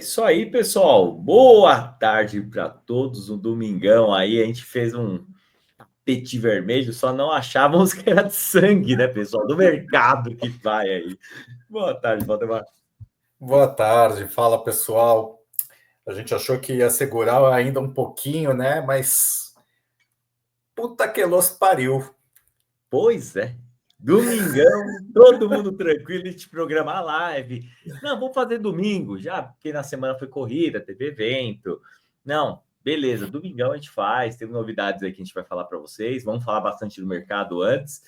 isso aí, pessoal. Boa tarde para todos. Um domingão aí. A gente fez um tapete vermelho, só não achávamos que era de sangue, né, pessoal? Do mercado que vai aí. Boa tarde, Valdemar. Boa tarde, fala pessoal. A gente achou que ia segurar ainda um pouquinho, né? Mas puta que los pariu. Pois é. Domingão, todo mundo tranquilo, a gente programar a live. Não, vamos fazer domingo já, porque na semana foi corrida, teve evento. Não, beleza, domingão a gente faz, tem novidades aí que a gente vai falar para vocês. Vamos falar bastante do mercado antes.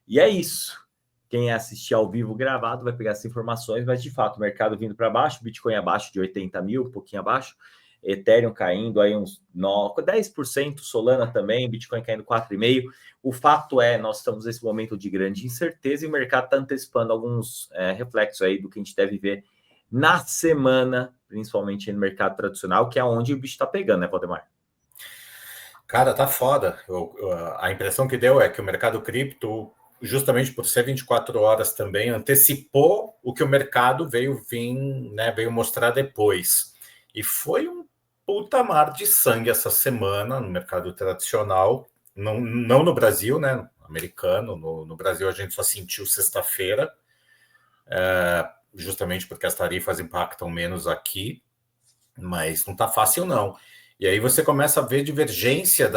E é isso. Quem assistir ao vivo gravado vai pegar essas informações, mas de fato, o mercado vindo para baixo, Bitcoin abaixo de 80 mil, um pouquinho abaixo, Ethereum caindo aí uns 10%, Solana também, Bitcoin caindo 4,5%. O fato é, nós estamos nesse momento de grande incerteza e o mercado está antecipando alguns reflexos aí do que a gente deve ver na semana, principalmente no mercado tradicional, que é onde o bicho está pegando, né, Valdemar? Cara, tá foda. A impressão que deu é que o mercado cripto, justamente por ser 24 horas também, antecipou o que o mercado veio mostrar depois. E foi um puta mar de sangue essa semana no mercado tradicional. Não no Brasil, né? Americano. No Brasil a gente só sentiu sexta-feira, justamente porque as tarifas impactam menos aqui, mas não tá fácil, não. E aí você começa a ver divergência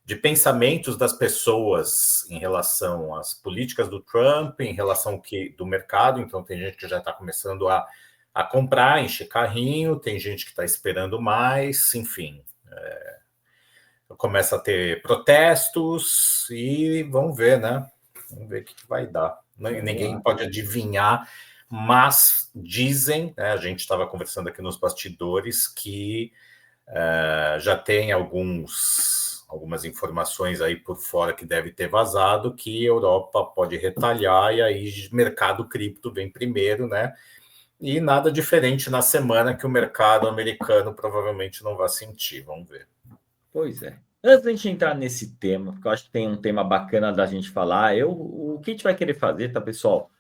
de pensamentos das pessoas em relação às políticas do Trump, em relação do mercado. Então tem gente que já está começando a comprar, encher carrinho, tem gente que está esperando mais, enfim. Começa a ter protestos e vamos ver, né? Vamos ver o que vai dar. Ninguém pode adivinhar, mas dizem, né, a gente estava conversando aqui nos bastidores, que já tem algumas informações aí por fora que deve ter vazado, que a Europa pode retalhar e aí mercado cripto vem primeiro, né? E nada diferente na semana que o mercado americano provavelmente não vai sentir, vamos ver. Pois é. Antes da gente entrar nesse tema, porque eu acho que tem um tema bacana da gente falar, o que a gente vai querer fazer, tá, pessoal?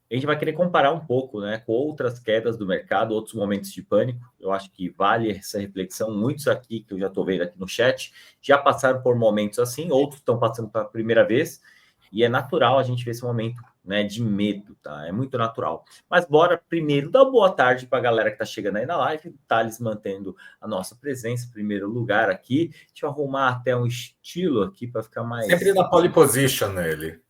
A gente vai querer comparar um pouco, né, com outras quedas do mercado, outros momentos de pânico. Eu acho que vale essa reflexão. Muitos aqui, que eu já estou vendo aqui no chat, já passaram por momentos assim, outros estão passando pela primeira vez, e é natural a gente ver esse momento, né, de medo, tá? É muito natural. Mas bora primeiro dar boa tarde para a galera que está chegando aí na live, Thales mantendo a nossa presença em primeiro lugar aqui. Deixa eu arrumar até um estilo aqui para ficar mais... Sempre na pole position nele.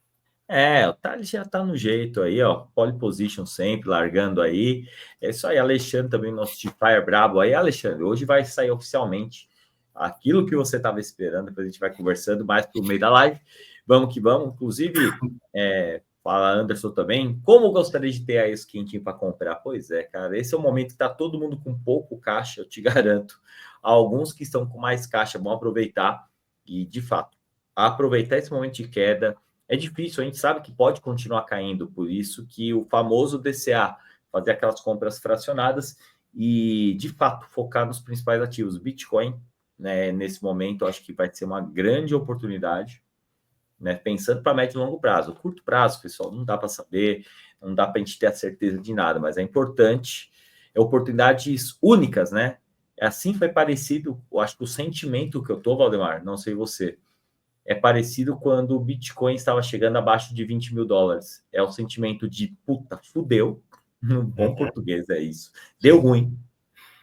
O Thales já tá no jeito aí, ó. Pole position sempre, largando aí. É isso aí, Alexandre também, nosso Fire brabo aí. Alexandre, hoje vai sair oficialmente aquilo que você estava esperando. Depois a gente vai conversando mais pro meio da live. Vamos que vamos. Inclusive, fala Anderson também. Como gostaria de ter aí esse quentinho para comprar? Pois é, cara. Esse é o momento que tá todo mundo com pouco caixa, eu te garanto. Alguns que estão com mais caixa vão aproveitar. E, de fato, aproveitar esse momento de queda. É difícil, a gente sabe que pode continuar caindo, por isso que o famoso DCA, fazer aquelas compras fracionadas e, de fato, focar nos principais ativos. Bitcoin, né, nesse momento, eu acho que vai ser uma grande oportunidade, né, pensando para médio e longo prazo. Curto prazo, pessoal, não dá para saber, não dá para a gente ter a certeza de nada, mas é importante, oportunidades únicas, né? Assim foi parecido, eu acho que o sentimento que eu tô, Valdemar, não sei você, é parecido quando o Bitcoin estava chegando abaixo de 20 mil dólares. É o sentimento de puta, fudeu. No bom português é isso. Deu ruim,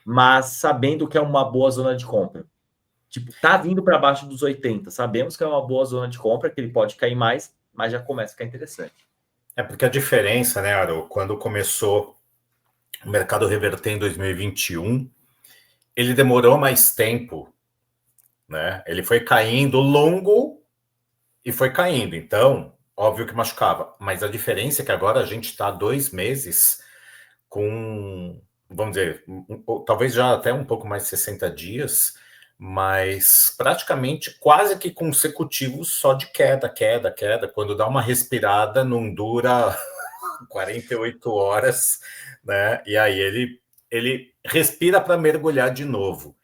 mas sabendo que é uma boa zona de compra. Tipo, tá vindo para baixo dos 80. Sabemos que é uma boa zona de compra, que ele pode cair mais, mas já começa a ficar interessante. É porque a diferença, né, Aro, quando começou o mercado reverter em 2021, ele demorou mais tempo, né? Ele foi caindo longo e foi caindo. Então, óbvio que machucava. Mas a diferença é que agora a gente está 2 meses com, vamos dizer, talvez já até um pouco mais de 60 dias, mas praticamente quase que consecutivos só de queda, queda, queda. Quando dá uma respirada, não dura 48 horas, né? E aí ele respira para mergulhar de novo.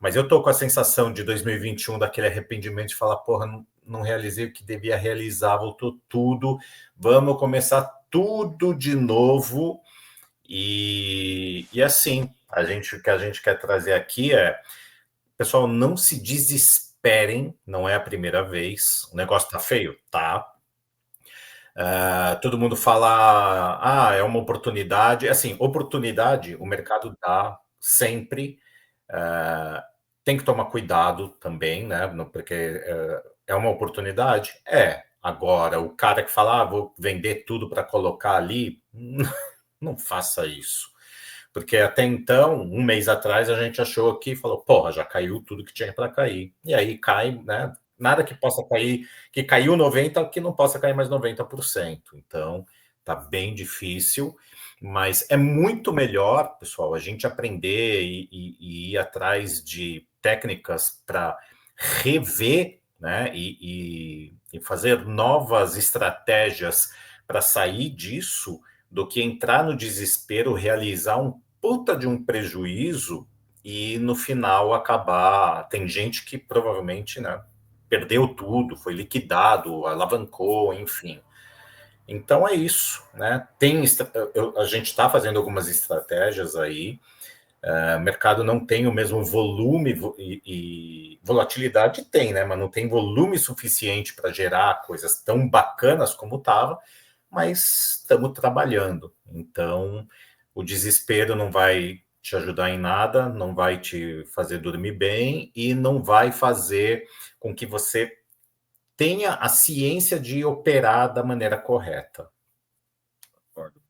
Mas eu tô com a sensação de 2021, daquele arrependimento de falar, porra, não realizei o que devia realizar, voltou tudo, vamos começar tudo de novo. E assim, o que a gente quer trazer aqui é, pessoal, não se desesperem, não é a primeira vez, o negócio tá feio, tá? Todo mundo fala, é uma oportunidade. Assim, oportunidade o mercado dá sempre. Tem que tomar cuidado também, né? Porque é uma oportunidade. Agora, o cara que fala, vou vender tudo para colocar ali, não faça isso. Porque até então, um mês atrás, a gente achou que falou, porra, já caiu tudo que tinha para cair. E aí cai, né? Nada que possa cair, que caiu 90%, que não possa cair mais 90%. Então, tá bem difícil, mas é muito melhor, pessoal, a gente aprender e ir atrás de técnicas para rever, né? E fazer novas estratégias para sair disso do que entrar no desespero, realizar um puta de um prejuízo e no final acabar. Tem gente que provavelmente, né, perdeu tudo, foi liquidado, alavancou, enfim. Então é isso, né? A gente está fazendo algumas estratégias aí. O mercado não tem o mesmo volume e volatilidade tem, né? Mas não tem volume suficiente para gerar coisas tão bacanas como estava, mas estamos trabalhando. Então, o desespero não vai te ajudar em nada, não vai te fazer dormir bem e não vai fazer com que você tenha a ciência de operar da maneira correta. Concordo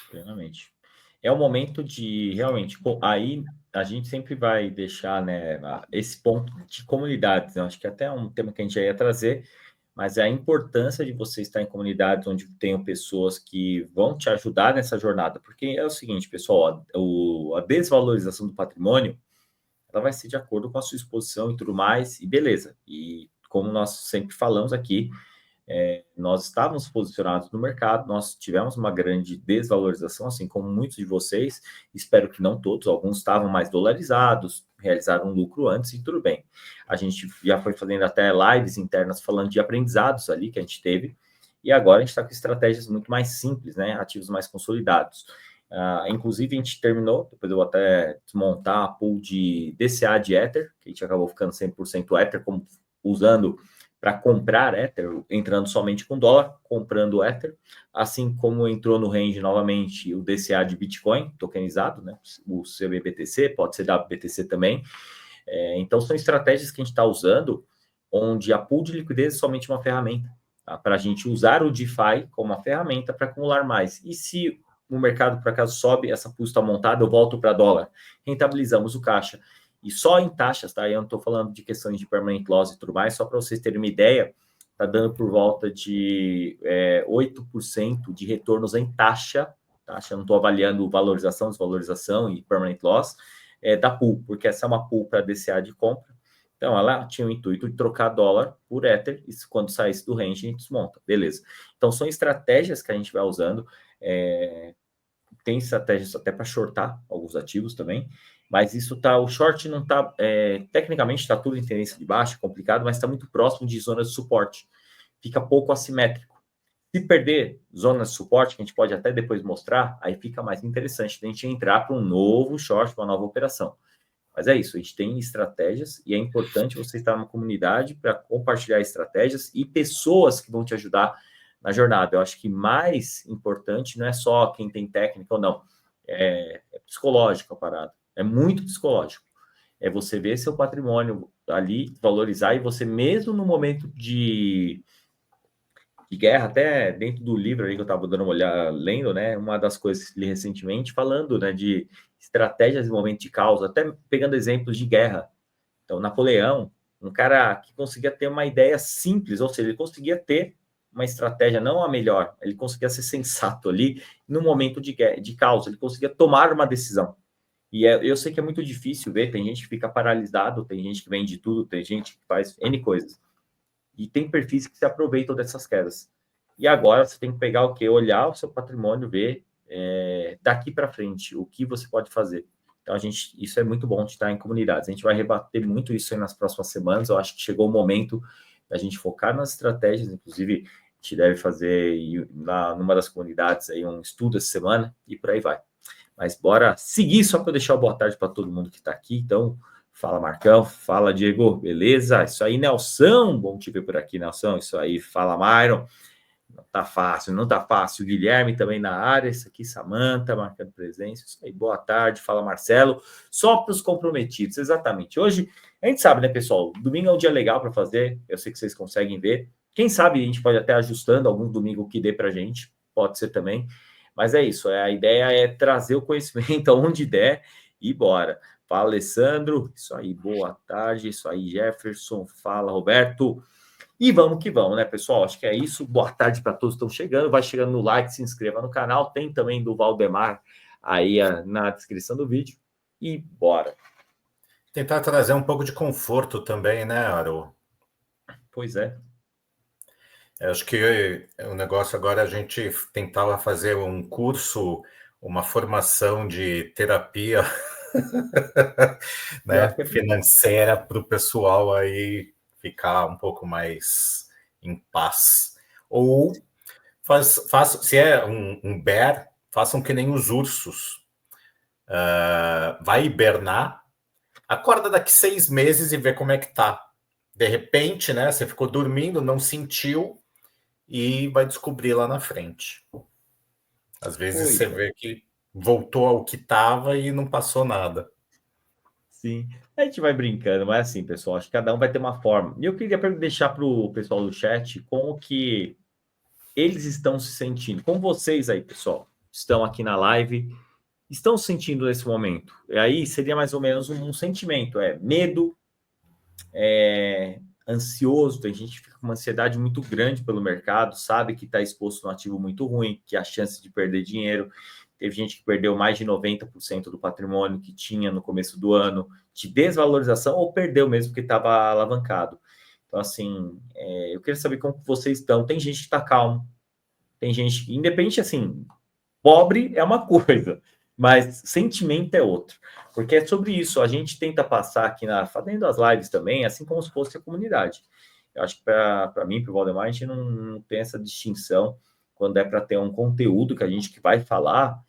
plenamente. É o momento de realmente, aí a gente sempre vai deixar, né, esse ponto de comunidades, né? Acho que até é um tema que a gente já ia trazer, mas é a importância de você estar em comunidades onde tenham pessoas que vão te ajudar nessa jornada, porque é o seguinte, pessoal, a desvalorização do patrimônio, ela vai ser de acordo com a sua exposição e tudo mais, e beleza. E como nós sempre falamos aqui, nós estávamos posicionados no mercado, nós tivemos uma grande desvalorização, assim como muitos de vocês, espero que não todos, alguns estavam mais dolarizados, realizaram um lucro antes e tudo bem. A gente já foi fazendo até lives internas falando de aprendizados ali que a gente teve, e agora a gente está com estratégias muito mais simples, né? Ativos mais consolidados. Inclusive, a gente terminou, depois eu vou até desmontar a pool de DCA de Ether, que a gente acabou ficando 100% Ether, como usando para comprar Ether, entrando somente com dólar, comprando Ether, assim como entrou no range novamente o DCA de Bitcoin, tokenizado, né? O CBBTC, pode ser WBTC também. Então, são estratégias que a gente está usando, onde a pool de liquidez é somente uma ferramenta, tá? Para a gente usar o DeFi como uma ferramenta para acumular mais. E se o mercado, por acaso, sobe, essa pool está montada, eu volto para dólar, rentabilizamos o caixa. E só em taxas, tá? Eu não estou falando de questões de permanent loss e tudo mais, só para vocês terem uma ideia, está dando por volta de 8% de retornos em taxa, não estou avaliando valorização, desvalorização e permanent loss, da pool, porque essa é uma pool para DCA de compra. Então, ela tinha o intuito de trocar dólar por Ether, e quando saísse do range, a gente desmonta. Beleza. Então, são estratégias que a gente vai usando. Tem estratégias até para shortar alguns ativos também, mas isso tá, o short não tá, tecnicamente está tudo em tendência de baixa, complicado, mas está muito próximo de zonas de suporte, fica pouco assimétrico. Se perder zonas de suporte, que a gente pode até depois mostrar, aí fica mais interessante a gente entrar para um novo short, uma nova operação. Mas é isso, a gente tem estratégias e é importante você estar numa comunidade para compartilhar estratégias e pessoas que vão te ajudar na jornada. Eu acho que mais importante não é só quem tem técnica ou não, é psicológico a parada, é muito psicológico. É você ver seu patrimônio ali, valorizar, e você mesmo no momento de guerra, até dentro do livro aí que eu estava dando uma olhada, lendo, né, uma das coisas que li recentemente, falando, né, de estratégias em momento de causa, até pegando exemplos de guerra. Então, Napoleão, um cara que conseguia ter uma ideia simples, ou seja, ele conseguia ter uma estratégia, não a melhor, ele conseguia ser sensato ali no momento de causa, ele conseguia tomar uma decisão. E eu sei que é muito difícil ver, tem gente que fica paralisado, tem gente que vende tudo, tem gente que faz N coisas. E tem perfis que se aproveitam dessas quedas. E agora você tem que pegar o quê? Olhar o seu patrimônio, ver daqui para frente o que você pode fazer. Então, isso é muito bom de estar em comunidades. A gente vai rebater muito isso aí nas próximas semanas. Eu acho que chegou o momento da gente focar nas estratégias. Inclusive, a gente deve fazer numa das comunidades aí um estudo essa semana e por aí vai. Mas bora seguir, só para eu deixar o boa tarde para todo mundo que está aqui. Então, fala Marcão, fala Diego, beleza? Isso aí, Nelson, bom te ver por aqui, Nelson. Isso aí, fala Myron. Não tá fácil, não tá fácil. O Guilherme também na área, isso aqui, Samanta, marcando presença. Isso aí, boa tarde, fala Marcelo. Só para os comprometidos, exatamente. Hoje, a gente sabe, né, pessoal? Domingo é um dia legal para fazer, eu sei que vocês conseguem ver. Quem sabe a gente pode até ajustando algum domingo que dê para gente, pode ser também. Mas é isso, a ideia é trazer o conhecimento aonde der e bora. Fala, Alessandro. Isso aí, boa tarde. Isso aí, Jefferson. Fala, Roberto. E vamos que vamos, né, pessoal? Acho que é isso. Boa tarde para todos que estão chegando. Vai chegando no like, se inscreva no canal. Tem também do Valdemar aí na descrição do vídeo. E bora. Tentar trazer um pouco de conforto também, né, Aro? Pois é. Eu acho que o negócio agora é a gente tentava fazer um curso, uma formação de terapia né, financeira para o pessoal aí ficar um pouco mais em paz. Ou se é um bear, façam que nem os ursos. Vai hibernar, acorda daqui 6 meses e vê como é que tá. De repente, né, você ficou dormindo, não sentiu e vai descobrir lá na frente. Às vezes você vê que voltou ao que estava e não passou nada. Sim, a gente vai brincando, mas assim, pessoal, acho que cada um vai ter uma forma. E eu queria deixar para o pessoal do chat como que eles estão se sentindo. Como vocês aí, pessoal, estão aqui na live, estão sentindo nesse momento. E aí seria mais ou menos um sentimento, medo, ansioso, tem gente que fica com uma ansiedade muito grande pelo mercado, sabe que está exposto a um ativo muito ruim, que a chance de perder dinheiro. Teve gente que perdeu mais de 90% do patrimônio que tinha no começo do ano de desvalorização ou perdeu mesmo que estava alavancado. Então, assim, eu queria saber como vocês estão. Tem gente que está calmo, tem gente que, independente, assim, pobre é uma coisa, mas sentimento é outro. Porque é sobre isso, a gente tenta passar aqui fazendo as lives também, assim como se fosse a comunidade. Eu acho que para mim, para o Valdemar, a gente não tem essa distinção quando é para ter um conteúdo que a gente que vai falar,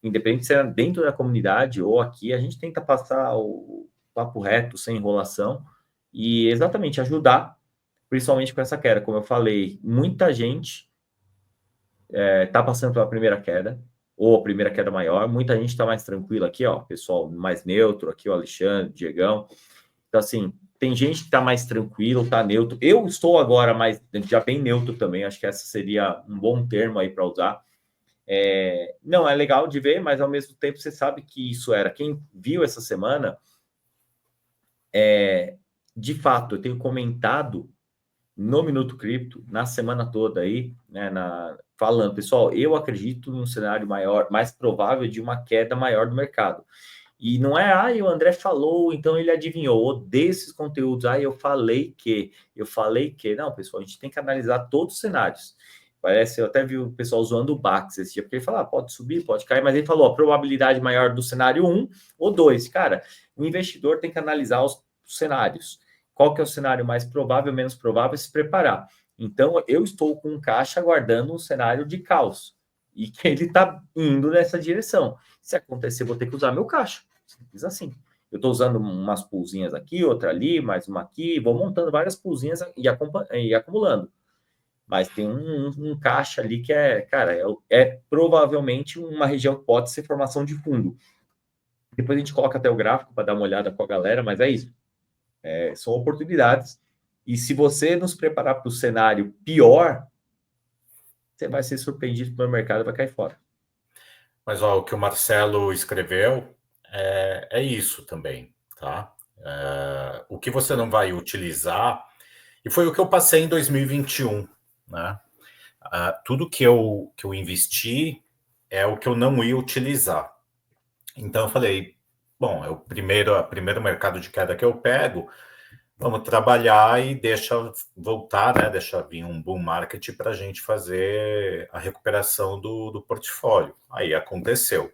independente se é dentro da comunidade ou aqui, a gente tenta passar o papo reto, sem enrolação, e exatamente ajudar, principalmente com essa queda. Como eu falei, muita gente está passando pela primeira queda, ou a primeira queda maior, muita gente está mais tranquila aqui, ó, pessoal mais neutro, aqui o Alexandre, o Diegão. Então, assim, tem gente que está mais tranquilo, está neutro. Eu estou agora já bem neutro também, acho que essa seria um bom termo aí para usar. Não, é legal de ver, mas ao mesmo tempo você sabe que isso era. Quem viu essa semana, de fato, eu tenho comentado no Minuto Cripto, na semana toda aí, né, falando, pessoal, eu acredito num cenário maior, mais provável de uma queda maior do mercado. E não é, o André falou, então ele adivinhou. Desses conteúdos, eu falei que. Não, pessoal, a gente tem que analisar todos os cenários. Parece, eu até vi o pessoal zoando o Bax esse dia, porque ele falou, pode subir, pode cair, mas ele falou, a probabilidade maior do cenário 1 ou 2. Cara, o investidor tem que analisar os cenários. Qual que é o cenário mais provável, menos provável, se preparar. Então, eu estou com caixa aguardando um cenário de caos. E que ele está indo nessa direção. Se acontecer, vou ter que usar meu caixa. Simples assim. Eu estou usando umas pulzinhas aqui, outra ali, mais uma aqui, vou montando várias pulzinhas e acumulando. Mas tem um caixa ali que cara, provavelmente uma região que pode ser formação de fundo. Depois a gente coloca até o gráfico para dar uma olhada com a galera, mas é isso. São oportunidades. E se você nos preparar para o cenário pior, você vai ser surpreendido pelo mercado e vai cair fora. Mas o que o Marcelo escreveu é isso também, tá? O que você não vai utilizar, e foi o que eu passei em 2021, né? Tudo que eu investi é o que eu não ia utilizar. Então eu falei, bom, é o primeiro mercado de queda que eu pego, vamos trabalhar e deixa voltar, né? Deixa vir um bull market para a gente fazer a recuperação do portfólio. Aí aconteceu.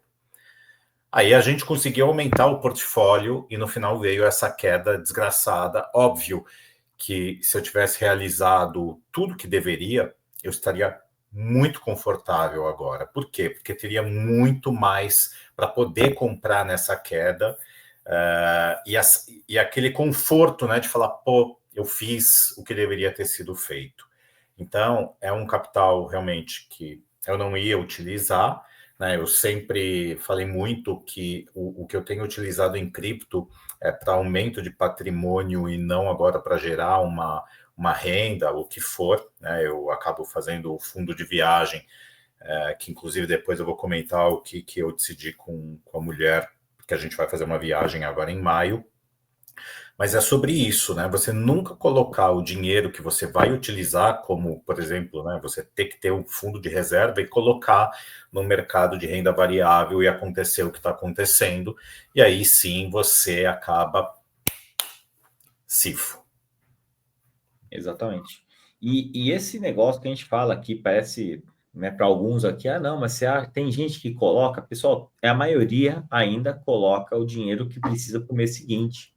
Aí a gente conseguiu aumentar o portfólio e no final veio essa queda desgraçada. Óbvio que se eu tivesse realizado tudo que deveria, eu estaria muito confortável agora. Por quê? Porque teria muito mais para poder comprar nessa queda, e aquele conforto, né, de falar, pô, eu fiz o que deveria ter sido feito. Então, é um capital realmente que eu não ia utilizar, né? Eu sempre falei muito que o que eu tenho utilizado em cripto é para aumento de patrimônio e não agora para gerar uma renda, o que for, né? Eu acabo fazendo o fundo de viagem, que inclusive depois eu vou comentar o que eu decidi com a mulher, porque a gente vai fazer uma viagem agora em maio. Mas é sobre isso, né? Você nunca colocar o dinheiro que você vai utilizar, como, por exemplo, né, você ter que ter um fundo de reserva e colocar no mercado de renda variável e acontecer o que está acontecendo, e aí sim você acaba cifo. Exatamente. E esse negócio que a gente fala aqui parece, né, para alguns aqui, não, mas tem gente que coloca, pessoal, a maioria ainda coloca o dinheiro que precisa para o mês seguinte.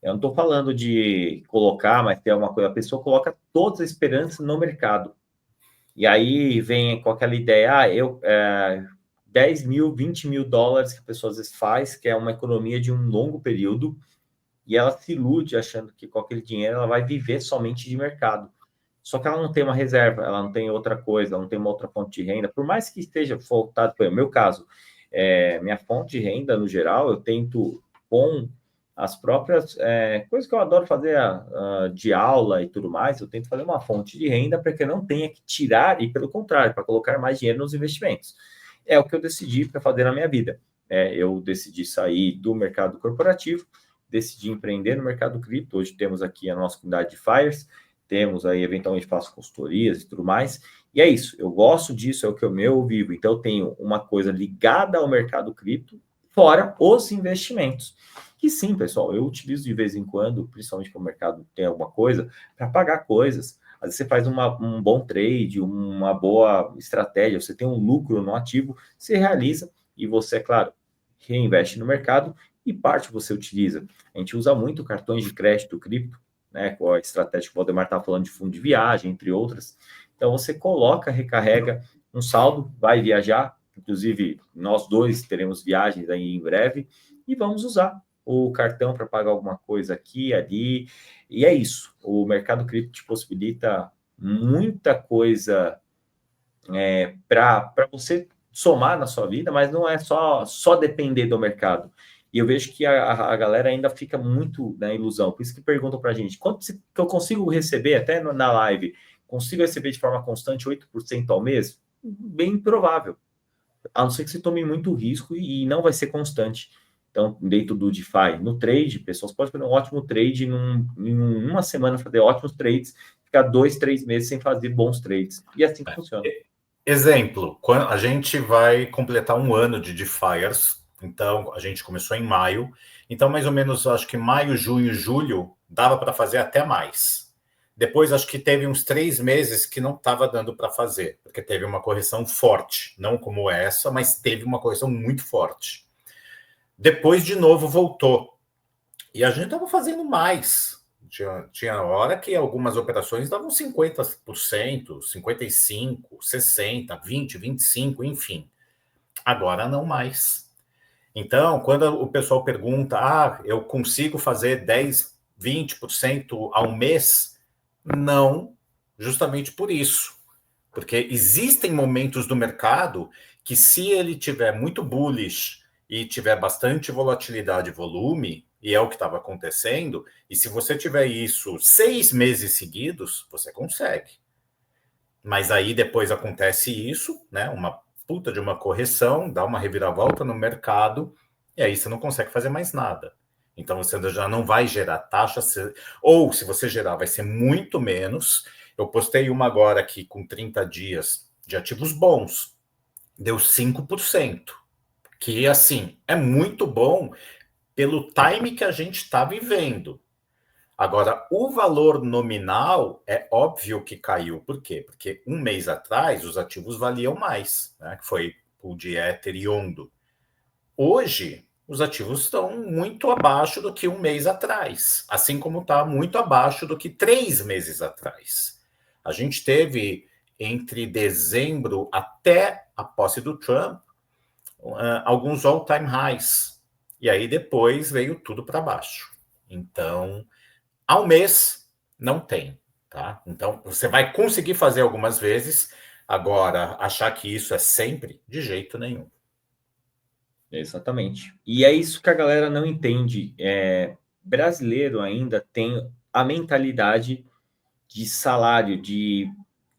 Eu não estou falando de colocar, mas tem alguma coisa, a pessoa coloca todas as esperanças no mercado. E aí vem com aquela ideia, 10 mil, 20 mil dólares que a pessoa às vezes faz, que é uma economia de um longo período, e ela se ilude achando que com aquele dinheiro ela vai viver somente de mercado. Só que ela não tem uma reserva, ela não tem outra coisa, ela não tem uma outra fonte de renda, por mais que esteja voltado, por exemplo, no meu caso, minha fonte de renda, no geral, eu tento com as próprias coisas que eu adoro fazer de aula e tudo mais, eu tento fazer uma fonte de renda para que eu não tenha que tirar, e pelo contrário, para colocar mais dinheiro nos investimentos. É o que eu decidi para fazer na minha vida. Eu decidi sair do mercado corporativo, decidi empreender no mercado cripto. Hoje temos aqui a nossa comunidade de FIRES, temos aí, eventualmente, faço consultorias e tudo mais. E é isso, eu gosto disso, é o que eu vivo. Então, eu tenho uma coisa ligada ao mercado cripto, fora os investimentos. Que sim, pessoal, eu utilizo de vez em quando, principalmente quando o mercado tem alguma coisa, para pagar coisas. Às vezes você faz um bom trade, uma boa estratégia, você tem um lucro no ativo, você realiza e você, é claro, reinveste no mercado e parte você utiliza. A gente usa muito cartões de crédito cripto, né, com a estratégia que o Valdemar estava falando de fundo de viagem, entre outras. Então, você coloca, recarrega um saldo, vai viajar, inclusive nós dois teremos viagens aí em breve, e vamos usar o cartão para pagar alguma coisa aqui, ali, e é isso. O mercado cripto te possibilita muita coisa para você somar na sua vida, mas não é só depender do mercado. E eu vejo que a galera ainda fica muito na ilusão. Por isso que perguntam para a gente, quanto que eu consigo receber, até na live, consigo receber de forma constante 8% ao mês? Bem improvável. A não ser que você tome muito risco e não vai ser constante. Então, dentro do DeFi, no trade, pessoas podem fazer um ótimo trade em uma semana, fazer ótimos trades, ficar 2, 3 meses sem fazer bons trades. E é assim que funciona. Exemplo, quando a gente vai completar um ano de DeFiers, então a gente começou em maio, então mais ou menos acho que maio, junho, julho dava para fazer até mais. Depois acho que teve uns 3 meses que não estava dando para fazer, porque teve uma correção forte, não como essa, mas teve uma correção muito forte. Depois de novo voltou e a gente estava fazendo mais. Tinha hora que algumas operações davam 50%, 55%, 60%, 20%, 25%, enfim. Agora não mais. Então, quando o pessoal pergunta, eu consigo fazer 10%, 20% ao mês? Não, justamente por isso. Porque existem momentos do mercado que, se ele tiver muito bullish e tiver bastante volatilidade e volume, e é o que estava acontecendo, e se você tiver isso 6 meses seguidos, você consegue. Mas aí depois acontece isso, né? Uma puta de uma correção, dá uma reviravolta no mercado, e aí você não consegue fazer mais nada. Então você já não vai gerar taxa, ou se você gerar, vai ser muito menos. Eu postei uma agora aqui com 30 dias de ativos bons, deu 5%, que assim, é muito bom pelo time que a gente está vivendo. Agora, o valor nominal é óbvio que caiu. Por quê? Porque um mês atrás os ativos valiam mais, né? Que foi o de Ether e Ondo. Hoje, os ativos estão muito abaixo do que um mês atrás, assim como está muito abaixo do que 3 meses atrás. A gente teve entre dezembro até a posse do Trump, alguns all-time highs. E aí depois veio tudo para baixo. Então, ao mês, não tem. Tá? Então, você vai conseguir fazer algumas vezes. Agora, achar que isso é sempre, de jeito nenhum. Exatamente. E é isso que a galera não entende. Brasileiro ainda tem a mentalidade de salário, de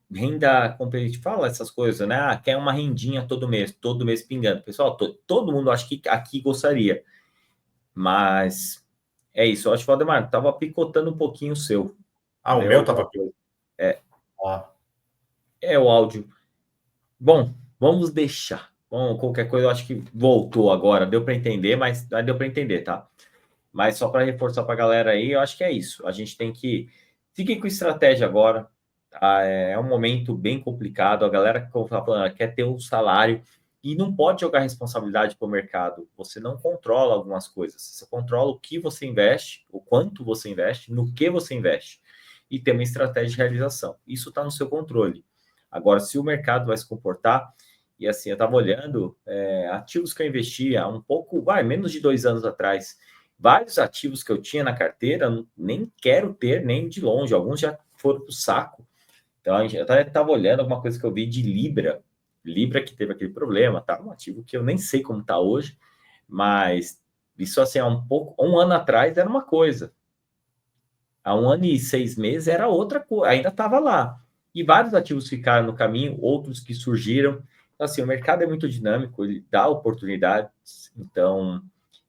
renda competitiva, fala essas coisas, né? Ah, quer uma rendinha todo mês pingando. Pessoal, todo mundo acho que aqui gostaria. Mas é isso. Eu acho que o Valdemar estava picotando um pouquinho o seu. Ah, o Deu meu alguma estava... coisa. É, Ah. é o áudio. Bom, vamos deixar. Bom, qualquer coisa, eu acho que voltou agora. Deu para entender, mas deu para entender, tá? Mas só para reforçar para a galera aí, eu acho que é isso. A gente tem que fiquem com estratégia agora. Tá? É um momento bem complicado. A galera que tá falando, quer ter um salário e não pode jogar responsabilidade para o mercado. Você não controla algumas coisas. Você controla o que você investe, o quanto você investe, no que você investe e ter uma estratégia de realização. Isso está no seu controle. Agora, se o mercado vai se comportar, e assim, eu estava olhando ativos que eu investia um pouco, menos de 2 anos atrás, vários ativos que eu tinha na carteira, nem quero ter nem de longe, alguns já foram para o saco. Então, eu estava olhando alguma coisa que eu vi de Libra que teve aquele problema, tá? Um ativo que eu nem sei como está hoje, mas isso assim, há um ano atrás era uma coisa, há 1 ano e 6 meses era outra coisa, ainda estava lá. E vários ativos ficaram no caminho, outros que surgiram. Então, assim, o mercado é muito dinâmico, ele dá oportunidades. Então,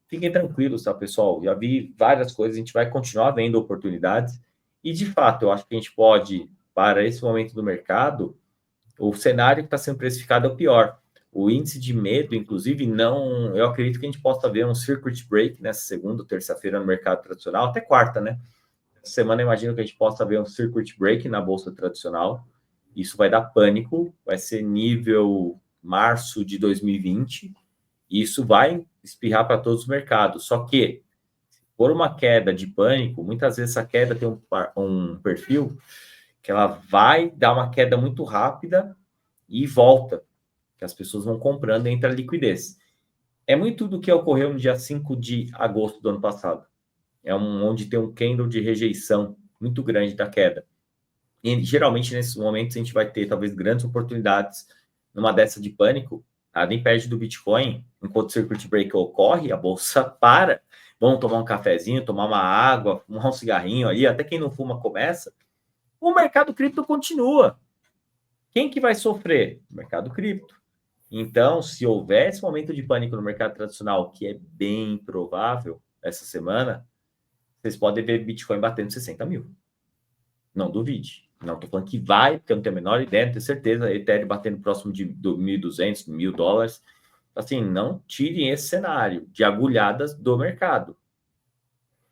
fiquem tranquilos, tá, pessoal? Já vi várias coisas, a gente vai continuar vendo oportunidades. E, de fato, eu acho que a gente pode, para esse momento do mercado, o cenário que está sendo precificado é o pior. O índice de medo, inclusive, não. Eu acredito que a gente possa ver um circuit break nessa segunda, terça-feira no mercado tradicional, até quarta, né? Essa semana, eu imagino que a gente possa ver um circuit break na bolsa tradicional. Isso vai dar pânico, vai ser nível março de 2020, e isso vai espirrar para todos os mercados. Só que, por uma queda de pânico, muitas vezes essa queda tem um perfil que ela vai dar uma queda muito rápida e volta, que as pessoas vão comprando e entra a liquidez. É muito do que ocorreu no dia 5 de agosto do ano passado. Onde tem um candle de rejeição muito grande da queda. E geralmente nesses momentos a gente vai ter talvez grandes oportunidades numa dessa de pânico, nada impede do Bitcoin, enquanto o circuit break ocorre, a bolsa para, vamos tomar um cafezinho, tomar uma água, fumar um cigarrinho aí, até quem não fuma começa, o mercado cripto continua. Quem que vai sofrer? O mercado cripto. Então, se houver esse momento de pânico no mercado tradicional, que é bem provável essa semana, vocês podem ver Bitcoin batendo 60 mil. Não duvide. Não estou falando que vai, porque eu não tenho a menor ideia, não tenho certeza. Ethereum batendo próximo de 1.200, $1.000. Assim, não tirem esse cenário de agulhadas do mercado.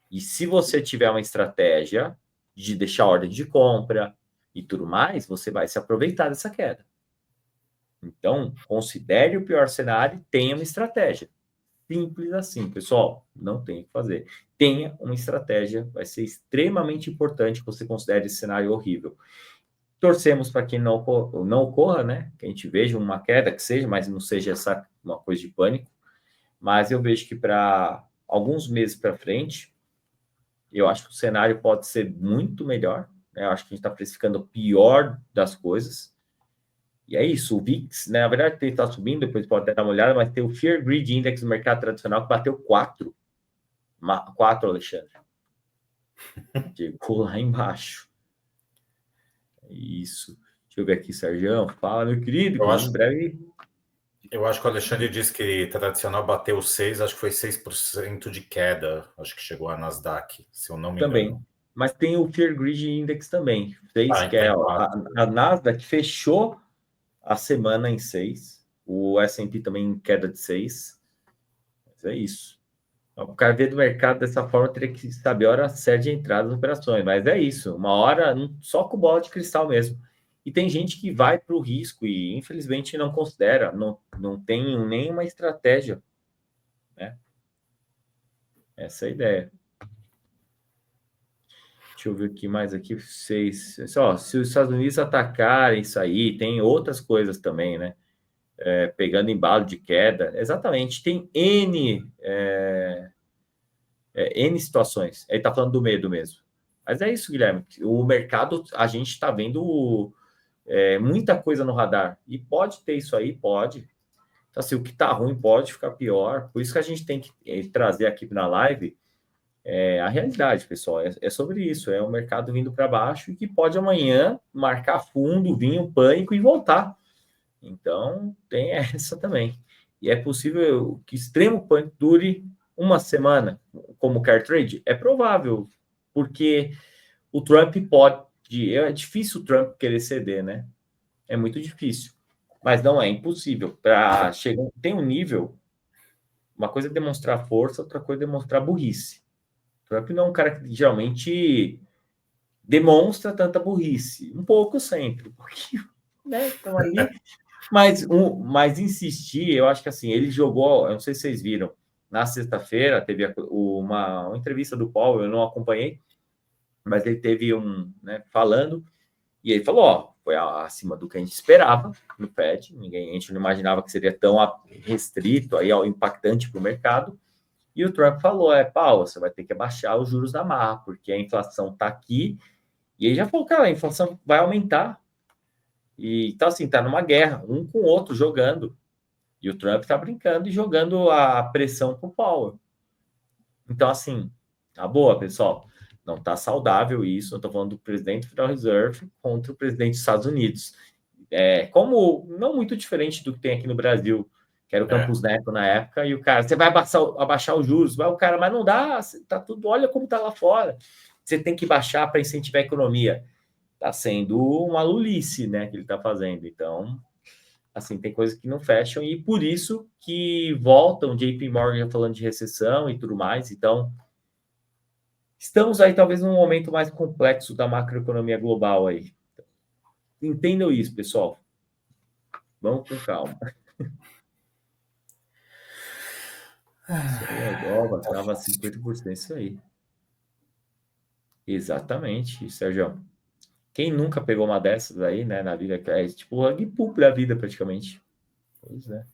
E se você tiver uma estratégia de deixar ordem de compra e tudo mais, você vai se aproveitar dessa queda. Então, considere o pior cenário e tenha uma estratégia. Simples assim, pessoal. Não tem o que fazer. Tenha uma estratégia. Vai ser extremamente importante que você considere esse cenário horrível. Torcemos para que não ocorra, né? Que a gente veja uma queda que seja, mas não seja essa uma coisa de pânico. Mas eu vejo que para alguns meses para frente, eu acho que o cenário pode ser muito melhor. Né? Eu acho que a gente está precificando o pior das coisas. E é isso, o VIX, né? Na verdade, ele está subindo, depois pode até dar uma olhada, mas tem o Fear Greed Index no mercado tradicional que bateu 4. 4, Alexandre. Chegou lá embaixo. Isso. Deixa eu ver aqui, Sérgio. Fala, meu querido, que em breve. Eu acho que o Alexandre disse que tradicional bateu 6, acho que foi 6% de queda, acho que chegou a Nasdaq, se eu não me Também. engano. Mas tem o Fear Greed Index também. 6, que é Tem a Nasdaq fechou a semana em 6. O S&P também em queda de 6. Mas é isso. O cara ver do mercado dessa forma teria que saber a hora certa de entrada das operações. Mas é isso. Uma hora, só com bola de cristal mesmo. E tem gente que vai para o risco e, infelizmente, não considera, não tem nenhuma estratégia. Né? Essa é a ideia. Deixa eu ver aqui mais aqui, vocês. Só, se os Estados Unidos atacarem isso aí, tem outras coisas também, né? Pegando embalo de queda. Exatamente, tem N situações. Ele está falando do medo mesmo. Mas é isso, Guilherme. O mercado, a gente está vendo muita coisa no radar. E pode ter isso aí, pode. Então, assim, o que está ruim pode ficar pior. Por isso que a gente tem que trazer aqui na live a realidade, pessoal. É sobre isso. É o mercado vindo para baixo e que pode amanhã marcar fundo, vir um pânico e voltar. Então, tem essa também. E é possível que extremo pânico dure uma semana, como car trade? É provável, porque o Trump pode. É difícil o Trump querer ceder, né? É muito difícil. Mas não é impossível. Para chegar. Tem um nível. Uma coisa é demonstrar força, outra coisa é demonstrar burrice. O Trump não é um cara que geralmente demonstra tanta burrice. Um pouco sempre, um pouquinho, né? Então ali. Mas insistir, eu acho que assim, ele jogou, eu não sei se vocês viram, na sexta-feira teve uma entrevista do Paulo, eu não acompanhei, mas ele teve né, falando, e ele falou, ó, foi acima do que a gente esperava no Fed, a gente não imaginava que seria tão restrito, aí, ó, impactante para o mercado, e o Trump falou, Paulo, você vai ter que abaixar os juros da marra, porque a inflação está aqui, e ele já falou, cara, a inflação vai aumentar, e então, assim, tá numa guerra, um com o outro jogando. E o Trump tá brincando e jogando a pressão pro Powell. Então, assim, tá boa, pessoal. Não tá saudável isso. Eu tô falando do presidente do Federal Reserve contra o presidente dos Estados Unidos. Como não muito diferente do que tem aqui no Brasil, que era o Campos Neto na época, e o cara, você vai abaixar os juros, vai o cara, mas não dá, tá tudo, olha como tá lá fora. Você tem que baixar para incentivar a economia. Tá sendo uma lulice, né, que ele tá fazendo. Então, assim, tem coisas que não fecham e por isso que voltam JP Morgan falando de recessão e tudo mais. Então, estamos aí talvez num momento mais complexo da macroeconomia global aí. Entendam isso, pessoal. Vamos com calma. Isso aí, o dólar estava 50%, isso aí. Exatamente, Sérgio. Quem nunca pegou uma dessas aí, né, na vida? É tipo o rug pull da vida, praticamente. Pois é.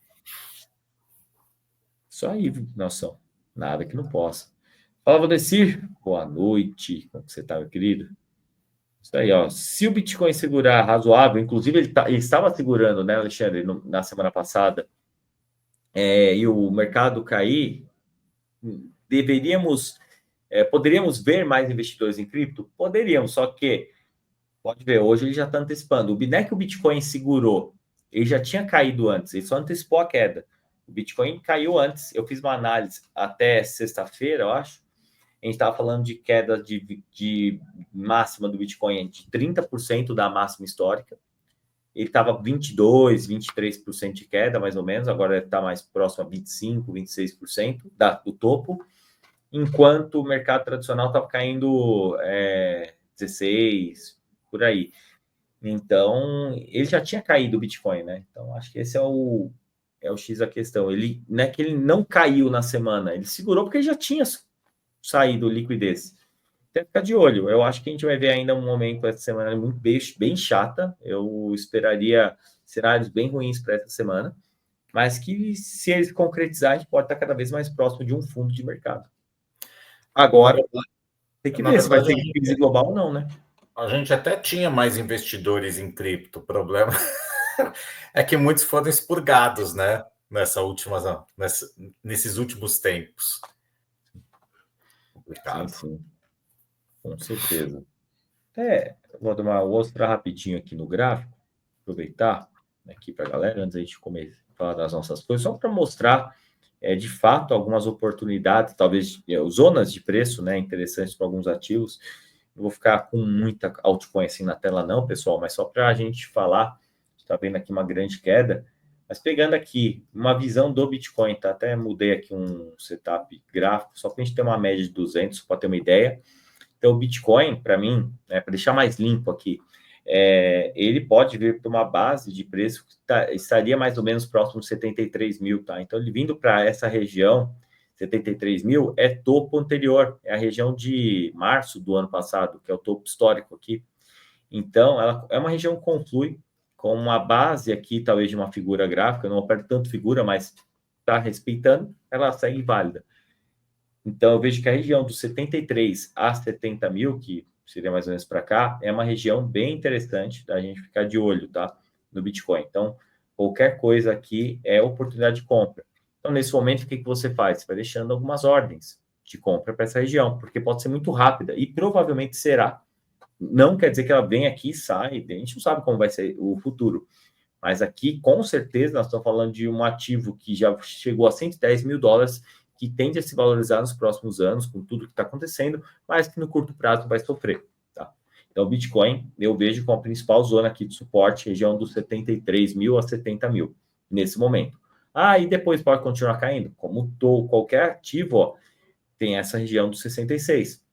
Isso aí, noção. Nada que não possa. Fala, Valdecir. Boa noite. Como você está, meu querido? Isso aí, ó. Se o Bitcoin segurar razoável, inclusive ele estava segurando, né, Alexandre, na semana passada, e o mercado cair, poderíamos ver mais investidores em cripto? Poderíamos, só que, pode ver, hoje ele já está antecipando. Não é que o Bitcoin segurou, ele já tinha caído antes, ele só antecipou a queda. O Bitcoin caiu antes. Eu fiz uma análise até sexta-feira, eu acho. A gente estava falando de queda de máxima do Bitcoin de 30% da máxima histórica. Ele estava 22%, 23% de queda, mais ou menos. Agora está mais próximo a 25%, 26% do topo. Enquanto o mercado tradicional estava caindo 16%, por aí. Então, ele já tinha caído o Bitcoin, né? Então, acho que esse é o X da questão. Ele, não é que ele não caiu na semana, ele segurou porque ele já tinha saído liquidez. Tem que ficar de olho. Eu acho que a gente vai ver ainda um momento essa semana muito bem chata. Eu esperaria cenários bem ruins para essa semana, mas que se eles concretizar, a gente pode estar cada vez mais próximo de um fundo de mercado. Agora, tem que ver se vai ter crise global ou não, né? A gente até tinha mais investidores em cripto. O problema é que muitos foram expurgados, né? Nesses últimos tempos. Complicado. Sim. Com certeza. Vou mostrar rapidinho aqui no gráfico, aproveitar aqui para a galera, antes da gente começar a falar das nossas coisas, só para mostrar, de fato, algumas oportunidades, talvez zonas de preço, né, interessantes para alguns ativos. Não vou ficar com muita altcoin assim na tela não, pessoal, mas só para a gente falar, está vendo aqui uma grande queda, mas pegando aqui uma visão do Bitcoin, tá? Até mudei aqui um setup gráfico, só para a gente ter uma média de 200, para ter uma ideia. Então, o Bitcoin, para mim, para deixar mais limpo aqui, ele pode vir para uma base de preço que estaria mais ou menos próximo de 73 mil, tá? Então, ele vindo para essa região, 73 mil é topo anterior, é a região de março do ano passado, que é o topo histórico aqui. Então, ela é uma região que conflui com uma base aqui, talvez de uma figura gráfica, eu não aperto tanto figura, mas está respeitando, ela segue válida. Então, eu vejo que a região dos 73 a 70 mil, que seria mais ou menos para cá, é uma região bem interessante da gente ficar de olho, tá? No Bitcoin. Então, qualquer coisa aqui é oportunidade de compra. Então, nesse momento, o que você faz? Você vai deixando algumas ordens de compra para essa região, porque pode ser muito rápida e provavelmente será. Não quer dizer que ela vem aqui e sai, a gente não sabe como vai ser o futuro. Mas aqui, com certeza, nós estamos falando de um ativo que já chegou a 110 mil dólares, que tende a se valorizar nos próximos anos, com tudo que está acontecendo, mas que no curto prazo vai sofrer. Tá? Então, o Bitcoin, eu vejo como a principal zona aqui de suporte, região dos 73 mil a 70 mil, nesse momento. E depois pode continuar caindo. Como qualquer ativo, ó, tem essa região dos 66,